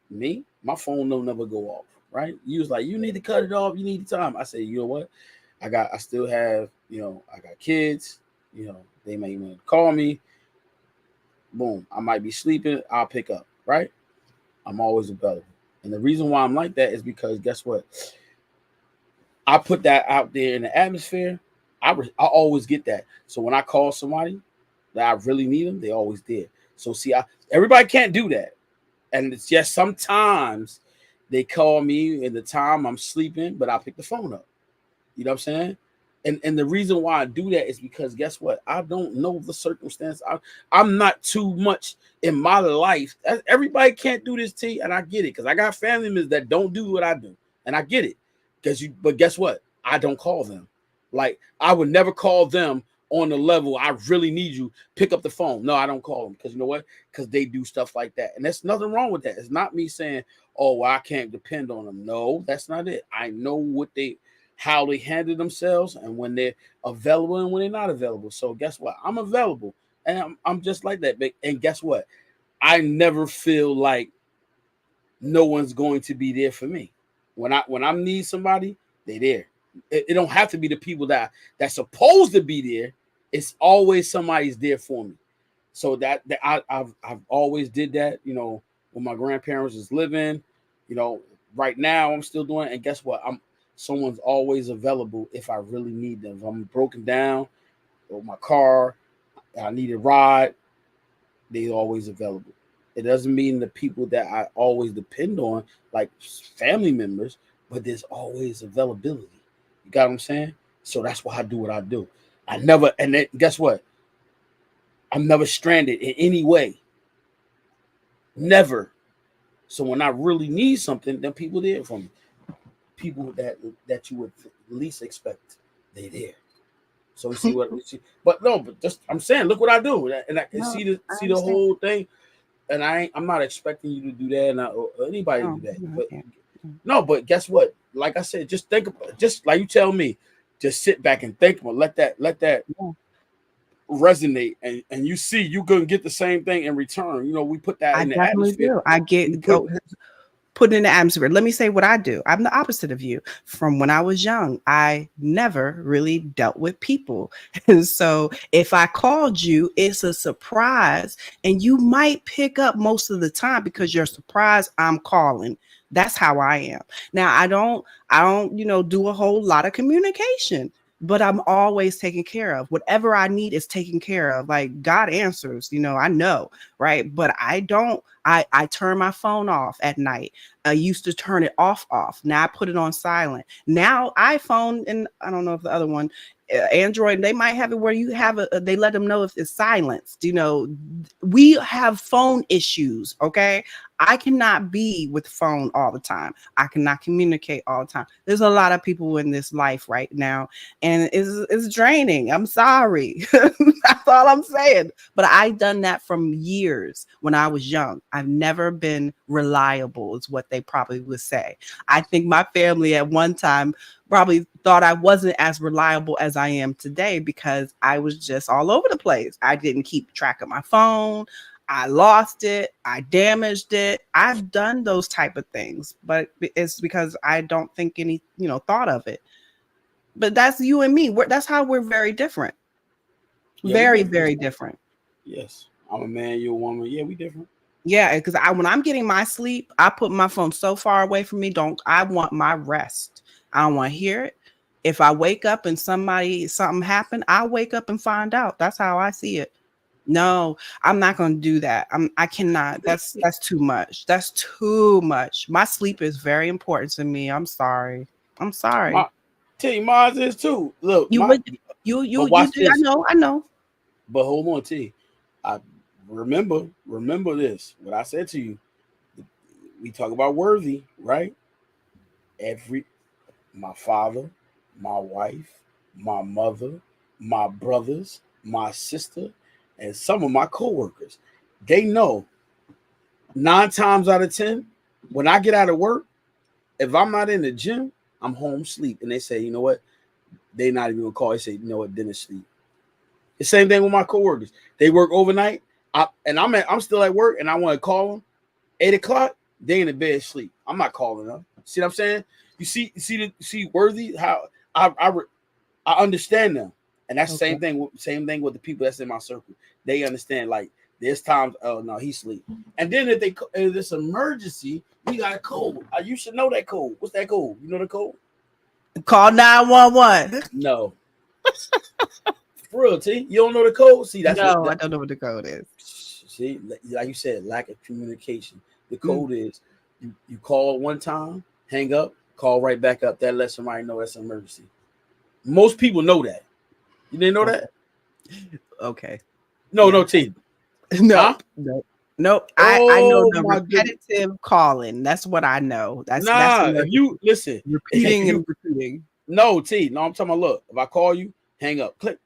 Me, my phone don't never go off. Right? You was like, you need to cut it off. You need the time. I said, you know what? I still have, I got kids. They may want to call me. Boom. I might be sleeping. I'll pick up. Right? I'm always available. And the reason why I'm like that is because guess what? I put that out there in the atmosphere. I always get that. So when I call somebody that I really need them, they always did. So see, everybody can't do that. And it's just sometimes they call me in the time I'm sleeping, but I pick the phone up. You know what I'm saying? And the reason why I do that is because guess what? I don't know the circumstance. I'm not too much in my life. Everybody can't do this, T, and I get it because I got family members that don't do what I do, and I get it. But guess what? I don't call them. Like I would never call them on the level I really need you. Pick up the phone. No, I don't call them because you know what? Because they do stuff like that, and there's nothing wrong with that. It's not me saying, "Oh, well, I can't depend on them." No, that's not it. I know how they handle themselves and when they're available and when they're not available. So guess what? I'm available and I'm just like that. And guess what? I never feel like no one's going to be there for me. When I need somebody, they there. It don't have to be the people that's supposed to be there. It's always somebody's there for me. So that I've always did that. You know, when my grandparents was living, you know, right now I'm still doing it. And guess what? Someone's always available if I really need them. If I'm broken down or my car, I need a ride, they always available. It doesn't mean the people that I always depend on, like family members, but there's always availability. You got what I'm saying? So that's why I do what I do. I never, and then guess what? I'm never stranded in any way. Never. So when I really need something, then people there for me. People that you would least expect, they there. So we see what we see. But no, but just I'm saying, look what I do, and I can see the whole thing. And I'm not expecting you to do that, or anybody to do that. But no, but guess what? Like I said, just think about, just like you tell me, just sit back and think about, let that resonate, and you see you gonna get the same thing in return. You know, we put that in the atmosphere. I get put in the atmosphere. Let me say what I do. I'm the opposite of you. From when I was young, I never really dealt with people. And so if I called you, it's a surprise. And you might pick up most of the time because you're surprised I'm calling. That's how I am. Now I don't, do a whole lot of communication, but I'm always taken care of. Whatever I need is taken care of. Like God answers, I know, right? But I turn my phone off at night. I used to turn it off. Now I put it on silent. Now iPhone, and I don't know if the other one, Android, they might have it where you have they let them know if it's silenced. We have phone issues. Okay. I cannot be with phone all the time. I cannot communicate all the time. There's a lot of people in this life right now, and it's draining. I'm sorry. That's all I'm saying. But I've done that from years when I was young. I've never been reliable, is what they probably would say. I think my family at one time probably thought I wasn't as reliable as I am today because I was just all over the place. I didn't keep track of my phone. I lost it. I damaged it. I've done those type of things, but it's because I don't think any, thought of it. But that's you and me. That's how we're very different. Yeah, very, very different. Yes. I'm a man, you're a woman. Yeah, we different. Yeah, because when I'm getting my sleep, I put my phone so far away from me. I want my rest. I don't want to hear it. If I wake up and something happened, I'll wake up and find out. That's how I see it. No, I'm not going to do that. I cannot. That's too much. That's too much. My sleep is very important to me. I'm sorry. Mine is too. Look, you do. I know. But hold on, T. I remember this. What I said to you. We talk about worthy, right? My father, my wife, my mother, my brothers, my sister, and some of my coworkers, they know 9 times out of 10, when I get out of work, if I'm not in the gym, I'm home sleep. And they say, you know what? They not even gonna call. They say, you know what? Dinner sleep. The same thing with my coworkers. They work overnight, I'm still at work, and I want to call them 8 o'clock. They in the bed sleep. I'm not calling them. See what I'm saying? You see worthy how I understand them. And that's the Okay. same thing with the people that's in my circle. They understand, like, there's times, oh no, he sleep. And then if it's emergency, we got a code. You should know that code. What's that code? You know the code? Call 911. No. For real, T. You don't know the code? See, I don't know what the code is. See, like you said, lack of communication. The code is you call one time, hang up, call right back up. That lets somebody know that's an emergency. Most people know that. You didn't know that? Okay. No, T. No. Huh? No. I know the repetitive calling. That's what I know. That's if you listen, repeating and repeating. No, T. No, I'm talking about, look, if I call you, hang up, click.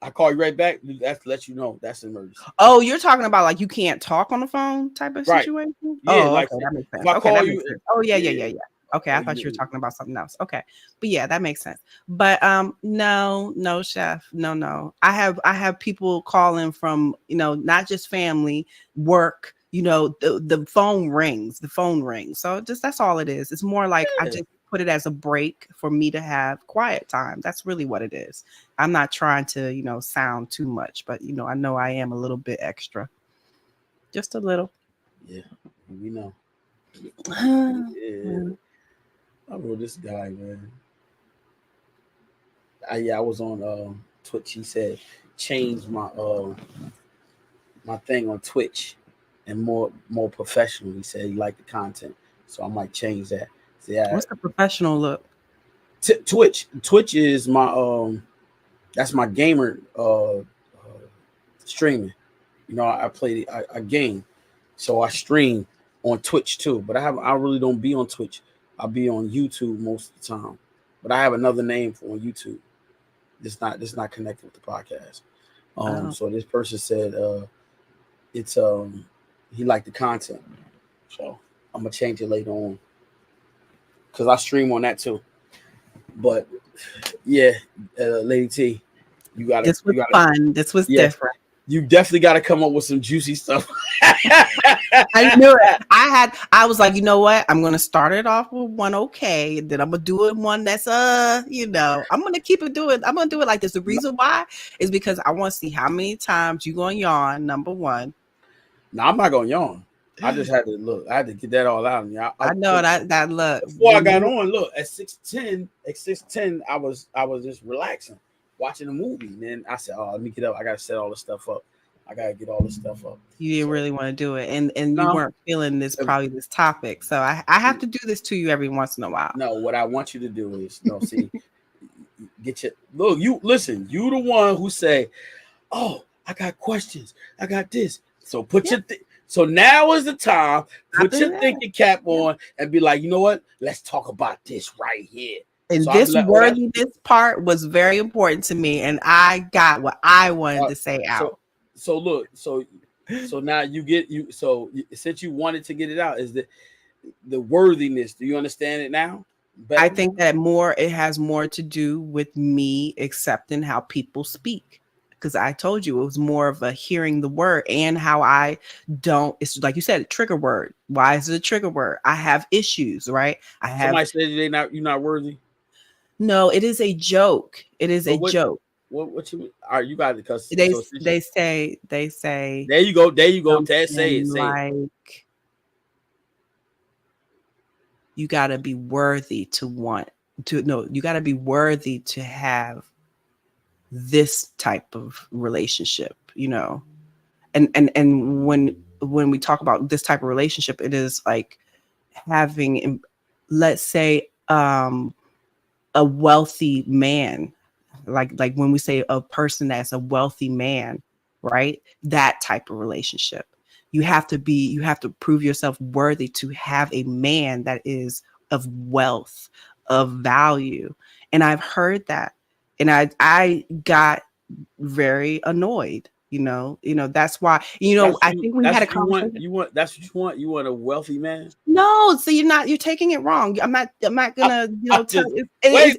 I call you right back. That's to let you know that's an emergency. Oh, you're talking about like you can't talk on the phone type of situation? Yeah, oh, like okay, that makes sense. If I call you, oh yeah. Okay, I thought you were talking about something else. Okay, but yeah, that makes sense. But no, chef, no. I have people calling from not just family, work, you know, the phone rings, so just that's all it is. It's more like I Yeah. just put it as a break for me to have quiet time. That's really what it is. I'm not trying to, you know, sound too much, but you know I am a little bit extra, just a little. Yeah, we know. Mm. Yeah, I wrote this guy, man. Yeah, I was on Twitch. He said change my thing on Twitch and more professional. He said he liked the content, so I might change that. So yeah, What's the professional look? Twitch is my that's my gamer streaming. You know, I play I game, so I stream on Twitch too. But I really don't be on Twitch. I be on YouTube most of the time. But I have another name for on YouTube. This not connected with the podcast. Oh, So this person said it's he liked the content, so I'm gonna change it later on because I stream on that too. But yeah, Lady T, you gotta this you was gotta fun. This was yeah, different. you definitely gotta come up with some juicy stuff. I knew it. I was like, you know what? I'm gonna start it off with one okay, then I'm gonna do it one that's you know, I'm gonna do it like this. The reason why is because I want to see how many times you gonna yawn, number one. No, I'm not gonna yawn. I just had to look. I had to get that all out. And I know that look before I when got you on, look at 6:10, I was just relaxing, watching a movie. And then I said, "Oh, let me get up. I gotta set all this stuff up. I gotta get all this stuff up." you didn't So really want to do it and you no, weren't feeling this topic. So I have to do this to you every once in a while. no. What I want you to do is no. See, get your look. You listen. You the one who say, "Oh, I got questions. I got this." So put Yeah, your so now is the time. I'll Put do your that. thinking cap Yeah. on and be like, you know what? Let's talk about this right here. And So I'll be this like, oh, that's worthiness part was very important to me, and I got what I wanted to say so. out. So look, so now you get you. So since you wanted to get it out, is the worthiness? Do you understand it now I better? think that it has more to do with me accepting how people speak. Because I told you it was more of a hearing the word and how I don't, it's like you said, a trigger word. Why is it a trigger word? I have issues, right? I have, Somebody said you're not worthy. no, it is a joke. It is But a joke. what you mean? All right, you got it. Because They so they say there you go. Ted, something say it. like you got to be worthy to want to, no, you got to be worthy to have this type of relationship, you know. And when we talk about this type of relationship, it is like having, let's say, a wealthy man, like when we say a person that's a wealthy man, right? That type of relationship. You have to prove yourself worthy to have a man that is of wealth, of value. And I've heard that. And I got very annoyed. That's why, I think we That's had a what you want. conversation. That's what you want. You want a wealthy man. No, so you're taking it wrong. I'm not I, gonna, I tell just it, wait. it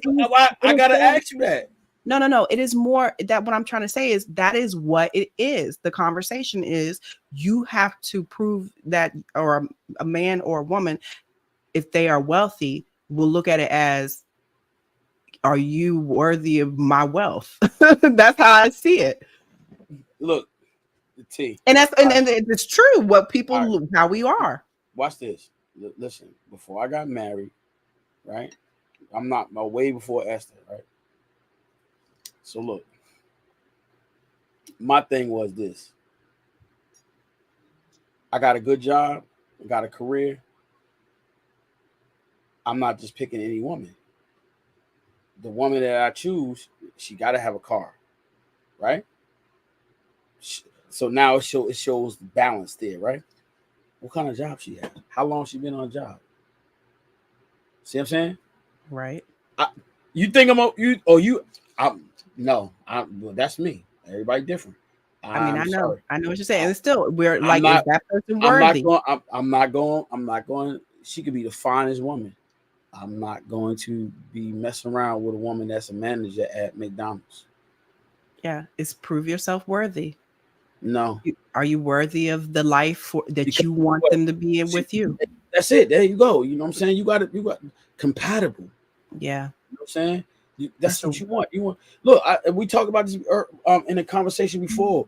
I is gotta more. ask you that. No. It is more that what I'm trying to say is that is what it is. The conversation is you have to prove that, or a man or a woman, if they are wealthy, will look at it as, are you worthy of my wealth? That's how I see it. Look, the T. And that's All right, and it's true what all right. people, how we are. Watch this. Listen. Before I got married, right? I'm not my way before Esther, right? So look, my thing was this. I got a good job, I got a career. I'm not just picking any woman. The woman that I choose, she got to have a car, right? So now it shows balance there, right? What kind of job she has? How long she been on a job? See what I'm saying? Right. I, you think I'm you or you? I'm no. Well, that's me. Everybody different. I mean, I'm sorry. I know what you're saying. I, And still, we're I'm like, is not. that person I'm not worthy? going. I'm not going. I'm not going. She could be the finest woman. I'm not going to be messing around with a woman that's a manager at McDonald's. Yeah, it's prove yourself worthy. No. Are you worthy of the life that Because you want what? them to be in with you? That's it. There you go. You know what I'm saying? You got compatible. Yeah. You know what I'm saying? That's what So you want. You want look. We talked about this in a conversation before.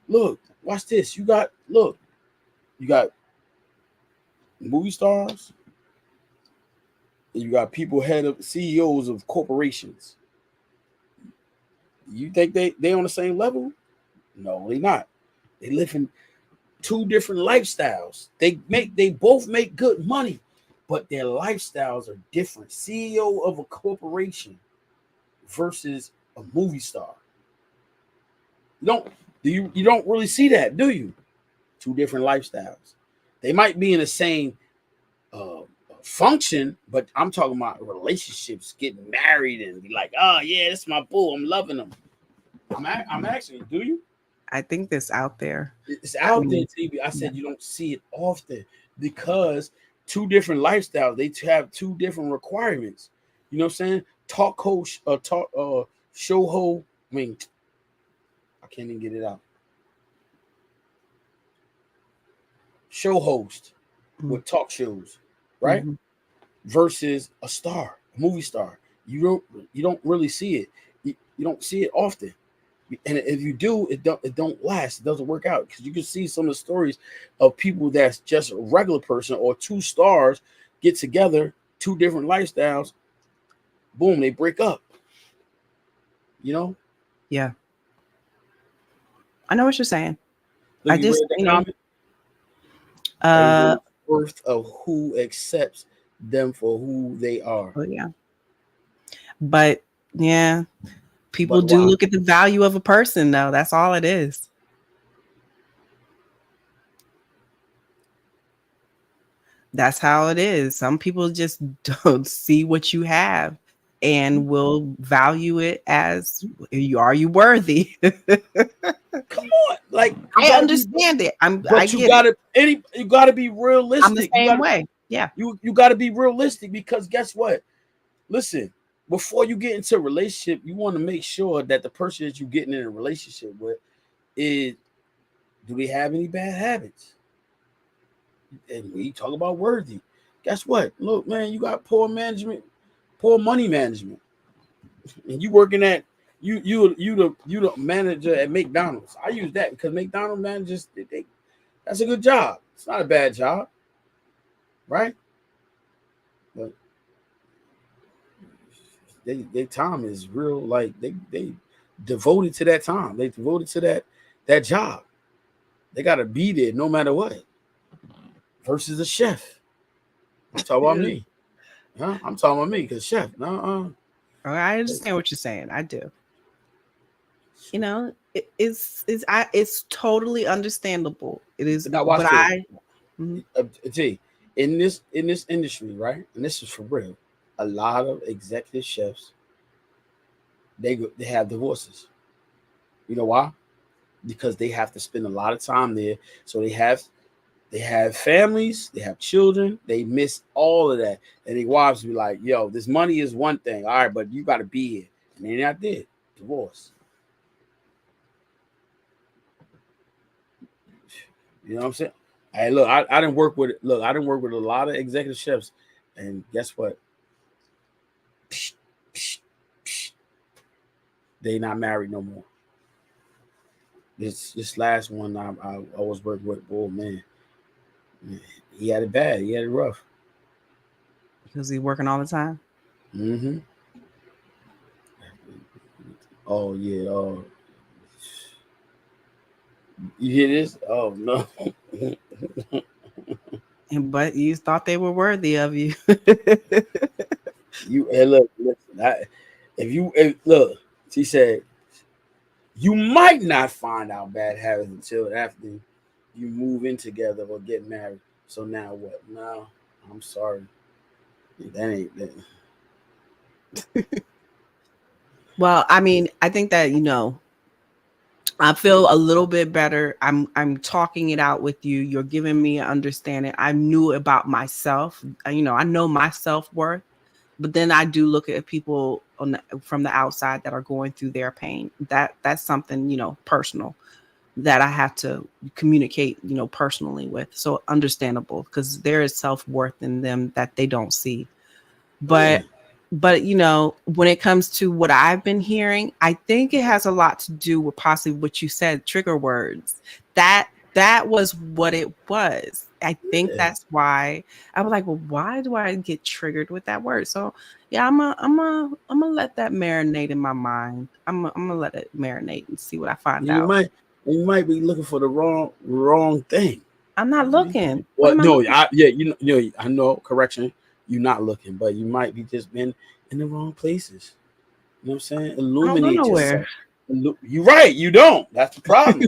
Look, watch this. You got movie stars. And you got people head of CEOs of corporations. You think they on the same level? No, they not. They live in two different lifestyles. They both make good money, but their lifestyles are different. CEO of a corporation versus a movie star. You don't really see that, do you? Two different lifestyles. They might be in the same uh, function, but I'm talking about relationships, getting married, and be like, oh yeah, this is my boo. I'm loving them. I'm asking, do you? I think that's out there. It's I out there, mean, TV. I yeah. said you don't see it often because two different lifestyles. They have two different requirements. You know what I'm saying? Talk coach, show ho. I mean, I can't even get it out. Show host with talk shows, right? Mm-hmm. Versus a star, a movie star. You don't really see it. You don't see it often. And if you do, it don't last. It doesn't work out because you can see some of the stories of people that's just a regular person or two stars get together, two different lifestyles, boom, they break up. You know? Yeah. I know what you're saying. Look, I you just, read that comment. uh, Everyone's worth of who accepts them for who they are. oh yeah. But yeah, people But do why? look at the value of a person though. That's all it is. That's how it is. Some people just don't see what you have and will value it as are you worthy? Come on, like you I gotta be, understand it. I but get it. you gotta be I'm the realistic. same way. Yeah. You gotta be realistic because guess what? Listen, before you get into a relationship, you want to make sure that the person that you're getting in a relationship with is do they have any bad habits? And we talk about worthy. Guess what? Look, man, you got poor management, poor money management, and you working at you the manager at McDonald's. I use that because McDonald's managers that's a good job. It's not a bad job, right? But their time is real. Like they devoted to that time. They devoted to that job. They got to be there no matter what. Versus a chef. I'm talking about me. Huh? I'm talking about me because chef. No. I understand what you're saying. I do. You know, it's totally understandable. It is, Now but watch this. Mhm. Gee, in this industry, right? And this is for real. A lot of executive chefs they have divorces. You know why? Because they have to spend a lot of time there. So they have families, they have children, they miss all of that. And their wives be like, yo, this money is one thing. All right, but you gotta be here. And they're not there. Divorce. You know what I'm saying? Hey, look, I didn't work with I didn't work with a lot of executive chefs, and guess what? They not married no more. This last one I was working with, oh man, he had it bad. He had it rough. Because he's working all the time. Mm-hmm. Oh yeah. Oh, you hear this? Oh no. But you thought they were worthy of you. You look, listen. Look, she said you might not find out bad habits until after you move in together or get married. So now what? No, I'm sorry. That ain't that. Well, I mean, I think that, I feel a little bit better. I'm talking it out with you. You're giving me an understanding. I knew about myself. I know my self-worth, but then I do look at people from the outside that are going through their pain. That's something, personal. that I have to communicate, personally with. So understandable, because there is self-worth in them that they don't see. Yeah. But when it comes to what I've been hearing, I think it has a lot to do with possibly what you said, trigger words. That was what it was. I think Yeah. that's why I was like, well, why do I get triggered with that word? So yeah, I'm gonna let that marinate in my mind. I'm gonna let it marinate and see what I find You out. might be looking for the wrong thing. I'm not looking. What Well, am I no, looking? I know. Correction, you're not looking, but you might be just been in the wrong places. You know what I'm saying? I don't go Illuminate nowhere. yourself. You're right. You don't. That's the problem.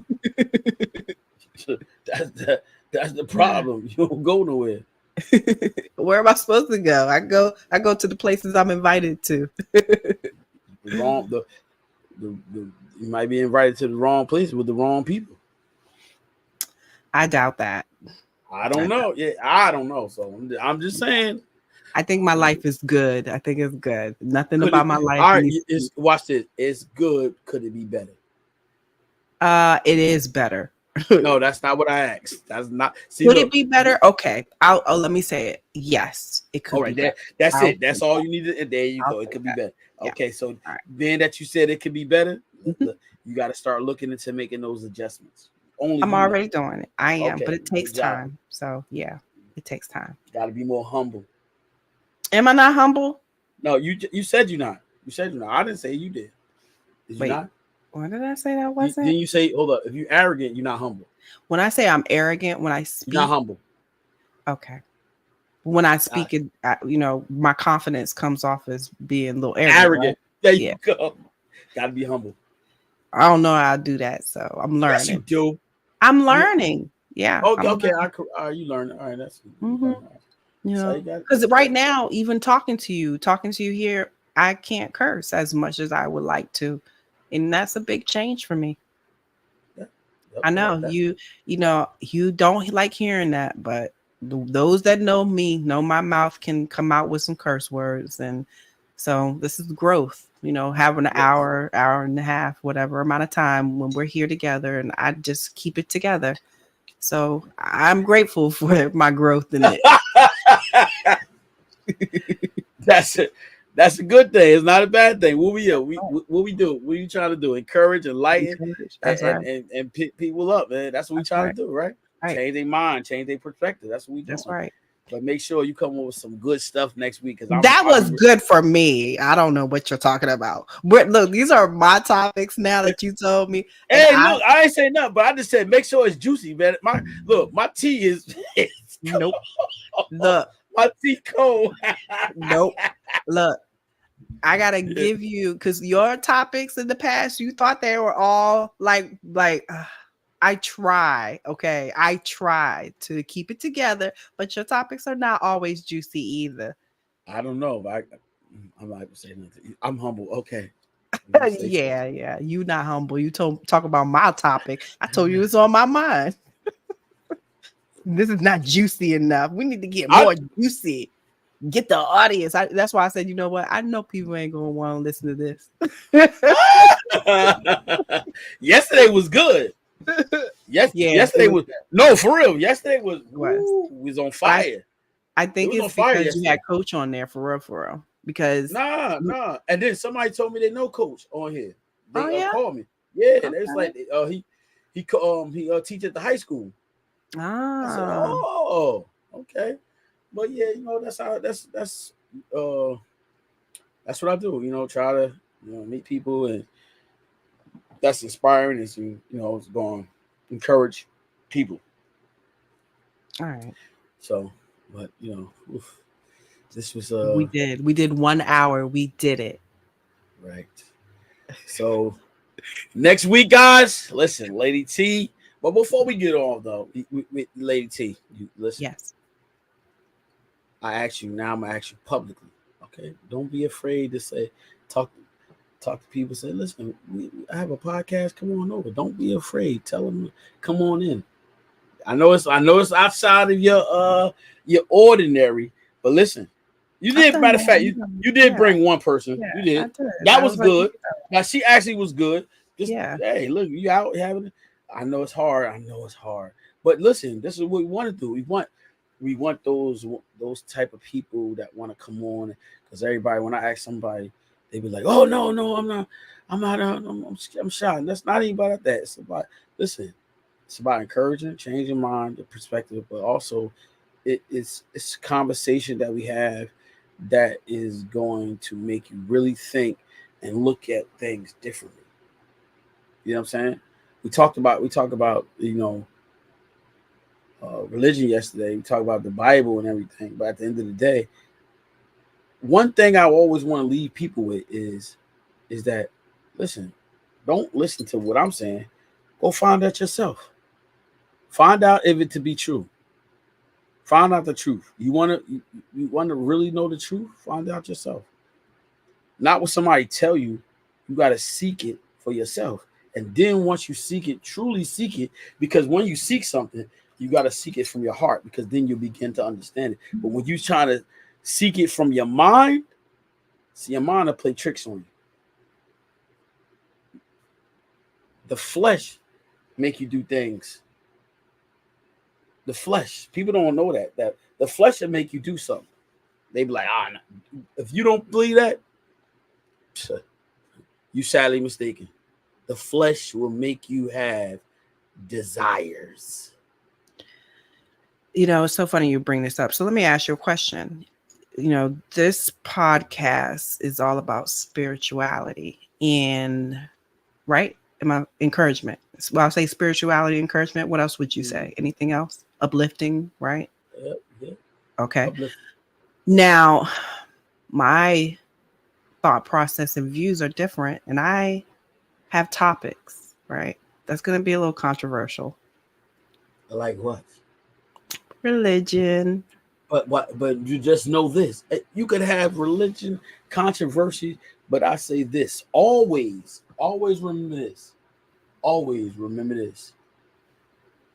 that's the problem. You don't go nowhere. Where am I supposed to go? I go to the places I'm invited to. The wrong. The you might be invited to the wrong place with the wrong people. I doubt that. I don't know. Yeah, I don't know. So I'm just saying. I think my life is good. I think it's good. Nothing Could about it? my life All right. needs. Watch this. It's good. Could it be better? It is better. No, that's not what I asked. That's not. See, Could it look. be better? Okay. I'll let me say it. Yes, it All could be right, better. that's I'll it. That's say all that. you need. And there you I'll go. It say could be that. better. Yeah. Okay, so All right. being that you said it could be better, Mhm. you got to start looking into making those adjustments. Only I'm you know. already doing it. I am, but Okay, it takes good job. time. So yeah, it takes time. Got to be more humble. Am I not humble? No, you said you're not. You said you're not. I didn't say you did. Did you Wait, not? what did I say that You, wasn't? didn't you say hold up? If you're arrogant, you're not humble. When I say I'm arrogant, when I You're not speak, humble. okay. When I Uh, speak it, my confidence comes off as being a little arrogant, right? arrogant. There you Yeah. go. Got to be humble. I don't know how to do that, so I'm Yes, you learning. do. I'm You learning. Yeah, okay? I'm Okay, learning. you learning. All right, that's you hmm learning. So you got. Because right now, even talking to you here, I can't curse as much as I would like to, and that's a big change for me. Yep, I yep, know that's you don't like hearing that, but those that know me know my mouth can come out with some curse words, and so this is growth. Having an yes. hour and a half, whatever amount of time when we're here together, and I just keep it together. So I'm grateful for my growth in it. That's it. That's a good thing. It's not a bad thing. What we do? What are you trying to do? Encourage, enlighten, Encourage. and That's right. pick people up, man. That's what we That's trying to right. do, right? Right. Change their mind, change their perspective. That's what we That's doing. right. But make sure you come up with some good stuff next week because That was good for me. I don't know what you're talking about. But look, these are my topics now that you told me. And Hey, look, I ain't say nothing, but I just said make sure it's juicy, man. My tea is it's nope. cold. Look, My tea cold. nope. Look, I gotta give you because your topics in the past, you thought they were all like I try, okay. I try to keep it together, but your topics are not always juicy either. I don't know. I'm not gonna say nothing. I'm humble. Okay. Say so. Yeah. You not humble. You talk about my topic. I told you it's on my mind. This is not juicy enough. We need to get more juicy. Get the audience. That's why I said, you know what? I know people ain't gonna want to listen to this. Yesterday was good. Yesterday was no for real. Yesterday was on fire. I think it was it's on fire because yesterday. you had Coach on there for real. Because nah. And then somebody told me they know Coach on here. They called me. Yeah, okay. and it's like he teach at the high school. I said, oh, okay. But yeah, that's what I do. Try to meet people, and that's inspiring. Is it's going to encourage people. All right. So, but this was we did 1 hour. We did it. Right. So next week, guys, listen, Lady T. But before we get on though, Lady T, you listen. Yes. I ask you now. I'm gonna ask you publicly. Okay. Don't be afraid to say talk to people. Say, listen, I have a podcast. Come on over. Don't be afraid. Tell them come on in. I know it's outside of your ordinary, but listen. You did. Matter of fact, you did bring one person. Yeah, you did. I did. That was good. Now she actually was good. Just Yeah. hey, look, you out having. I know it's hard. I know it's hard. But listen, this is what we want to do. We want those type of people that want to come on, because everybody, when I ask somebody, they be like, "Oh no, no, I'm not, I'm shy." And that's not even about that. It's about, listen, it's about encouraging, changing mind, the perspective, but also it's a conversation that we have that is going to make you really think and look at things differently. You know what I'm saying? We talked about religion yesterday. We talked about the Bible and everything. But at the end of the day, one thing I always want to leave people with is that, listen, don't listen to what I'm saying. Go find out yourself. Find out if it to be true. Find out the truth. You want to really know the truth? Find out yourself. Not what somebody tell you. You got to seek it for yourself. And then once you seek it, truly seek it, because when you seek something, you got to seek it from your heart, because then you begin to understand it. But when you try to seek it from your mind, see, your mind will play tricks on you. The flesh make you do things. The flesh, people don't know that the flesh will make you do something. They be like, no. If you don't believe that, you sadly mistaken. The flesh will make you have desires. You know, it's so funny you bring this up. So let me ask you a question. You know, this podcast is all about spirituality and, right? Encouragement. Well, I'll say spirituality, encouragement. What else would you say? Anything else? Uplifting, right? Yeah. Okay. Uplift. Now, my thought process and views are different, and I have topics, right? That's going to be a little controversial. Like what? Religion. But you just know this. You could have religion controversy, but I say this: always remember this. Always remember this: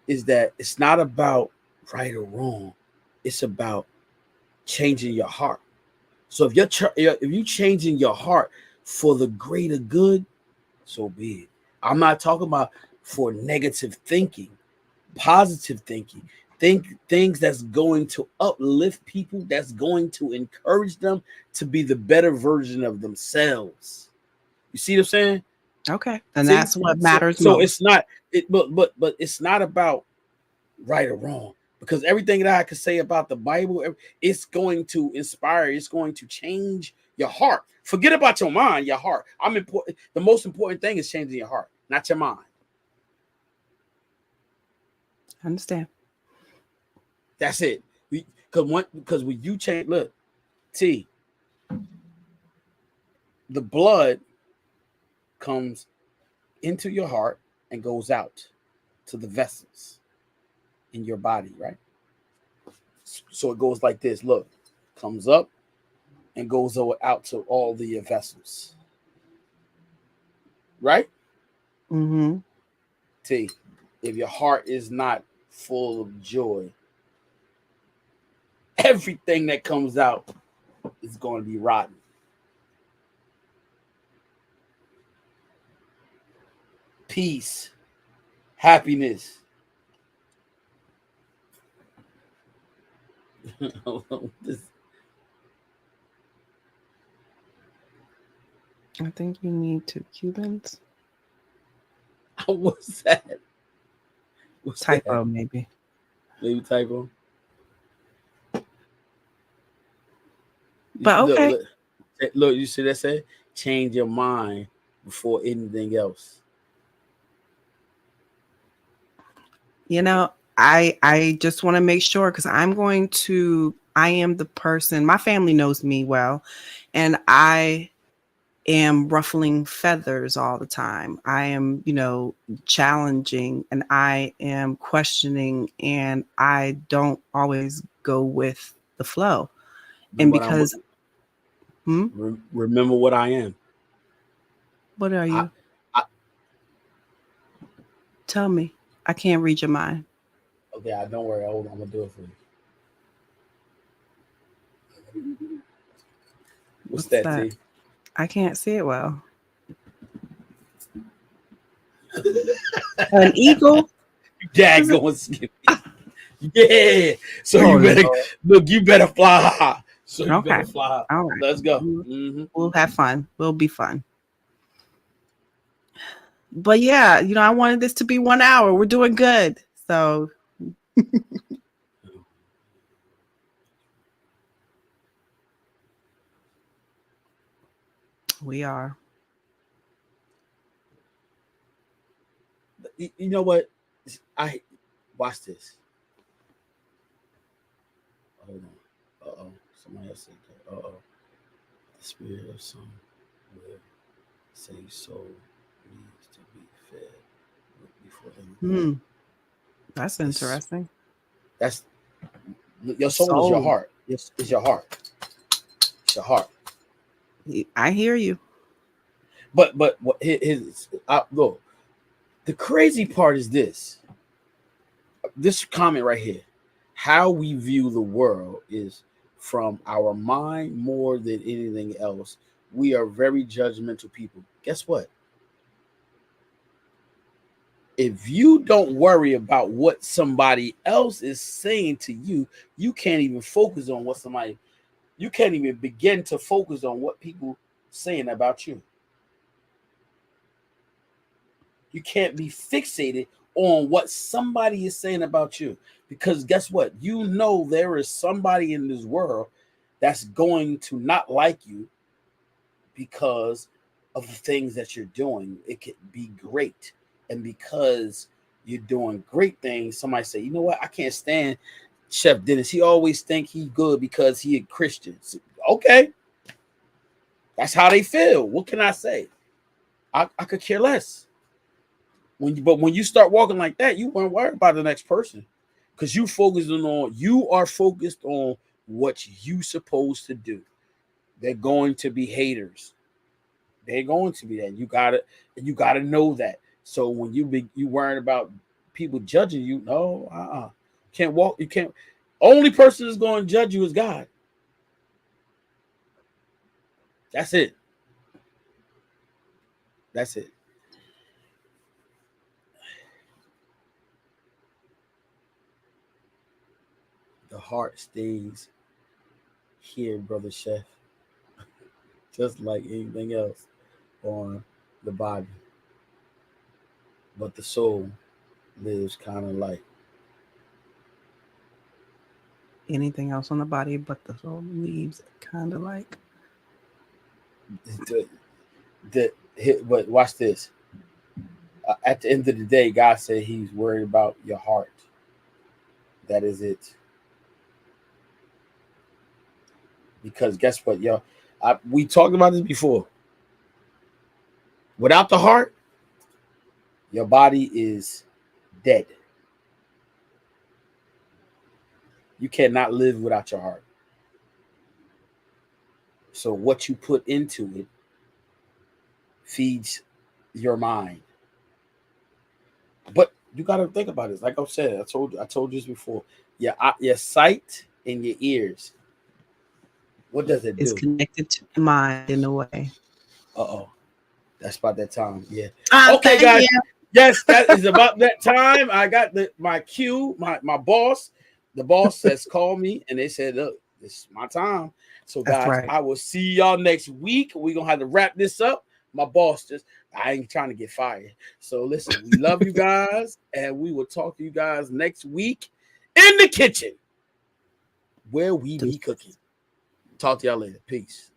is that it's not about right or wrong. It's about changing your heart. So if you changing your heart for the greater good, so be it. I'm not talking about for negative thinking, positive thinking. Think things that's going to uplift people, that's going to encourage them to be the better version of themselves. You see what I'm saying? Okay. And See, that's what so matters so it's most. not it, but it's not about right or wrong, because everything that I could say about the Bible, it's going to inspire. It's going to change your heart. Forget about your mind, your heart. I'm important. The most important thing is changing your heart, not your mind. I understand. That's it. Because when you change, look, T, the blood comes into your heart and goes out to the vessels in your body, right? So it goes like this. Look, comes up and goes out to all the vessels, right? Mm-hmm. T, if your heart is not full of joy, everything that comes out is going to be rotten. Peace, happiness. This, I think you need 2 Cubans. what's that? What's Typo, that? maybe. Maybe typo. But Look, okay. look. You see that say? Change your mind before anything else. You know, I just want to make sure, because I am the person, my family knows me well, and I am ruffling feathers all the time. I am, challenging, and I am questioning, and I don't always go with the flow. And But I'm because, hmm, remember what I am. what are I, you? I Tell me. I can't read your mind. okay. Don't worry. Hold on. I'm gonna do it for you. What's What's that, that? T? I can't see it well. An eagle? Gag going Skippy. Yeah. So Oh, you better Lord. look. You better fly high. So you Okay. better fly high. All right. Let's go. Mm-hmm. We'll have fun. We'll be fun. But yeah, I wanted this to be 1 hour. We're doing good. So we are. You know what? I watch this. Hold on. Somebody else said that. The spirit of some will say soul needs to be fed before them. That's It's, interesting. that's your soul is your Soul. heart. It's your heart. It's your heart. I hear you. But what look, the crazy part is this comment right here. How we view the world is from our mind more than anything else. We are very judgmental people. Guess what? If you don't worry about what somebody else is saying to you, you can't even focus on you can't even begin to focus on what people saying about you. You can't be fixated on what somebody is saying about you, because guess what? There is somebody in this world that's going to not like you because of the things that you're doing. It could be great, and because you're doing great things, somebody say, you know what? I can't stand Chef Dennis. He always think he good because he a Christian. Okay, that's how they feel. What can I say? I could care less. But when you start walking like that, you weren't worried about the next person, because you are focused on what you supposed to do. They're going to be haters. They're going to be that. You gotta know that. So when you worrying about people judging you, no, can't walk. You can't. Only person that's going to judge you is God. That's it. That's it. The heart stays here, brother Chef, just like anything else on the body, but the soul lives kind of like Anything else on the body but the soul leaves kind of like. but watch this. At the end of the day, God said He's worried about your heart. That is it. Because guess what, y'all? We talked about this before. Without the heart, your body is dead. You cannot live without your heart. So what you put into it feeds your mind. But you got to think about this. Like I said, I told you this before. Your sight and your ears. What does it It's do? connected to the mind in a way. That's about that time. Yeah. Okay, Thank guys. you. Yes, that is about that time. I got my cue. My boss. The boss has called me and they said, "Look, this is my time." So, That's guys, right. I will see y'all next week. We're gonna have to wrap this up. My boss I ain't trying to get fired. So, listen, we love you guys, and we will talk to you guys next week in the kitchen where we be cooking. Talk to y'all later. Peace.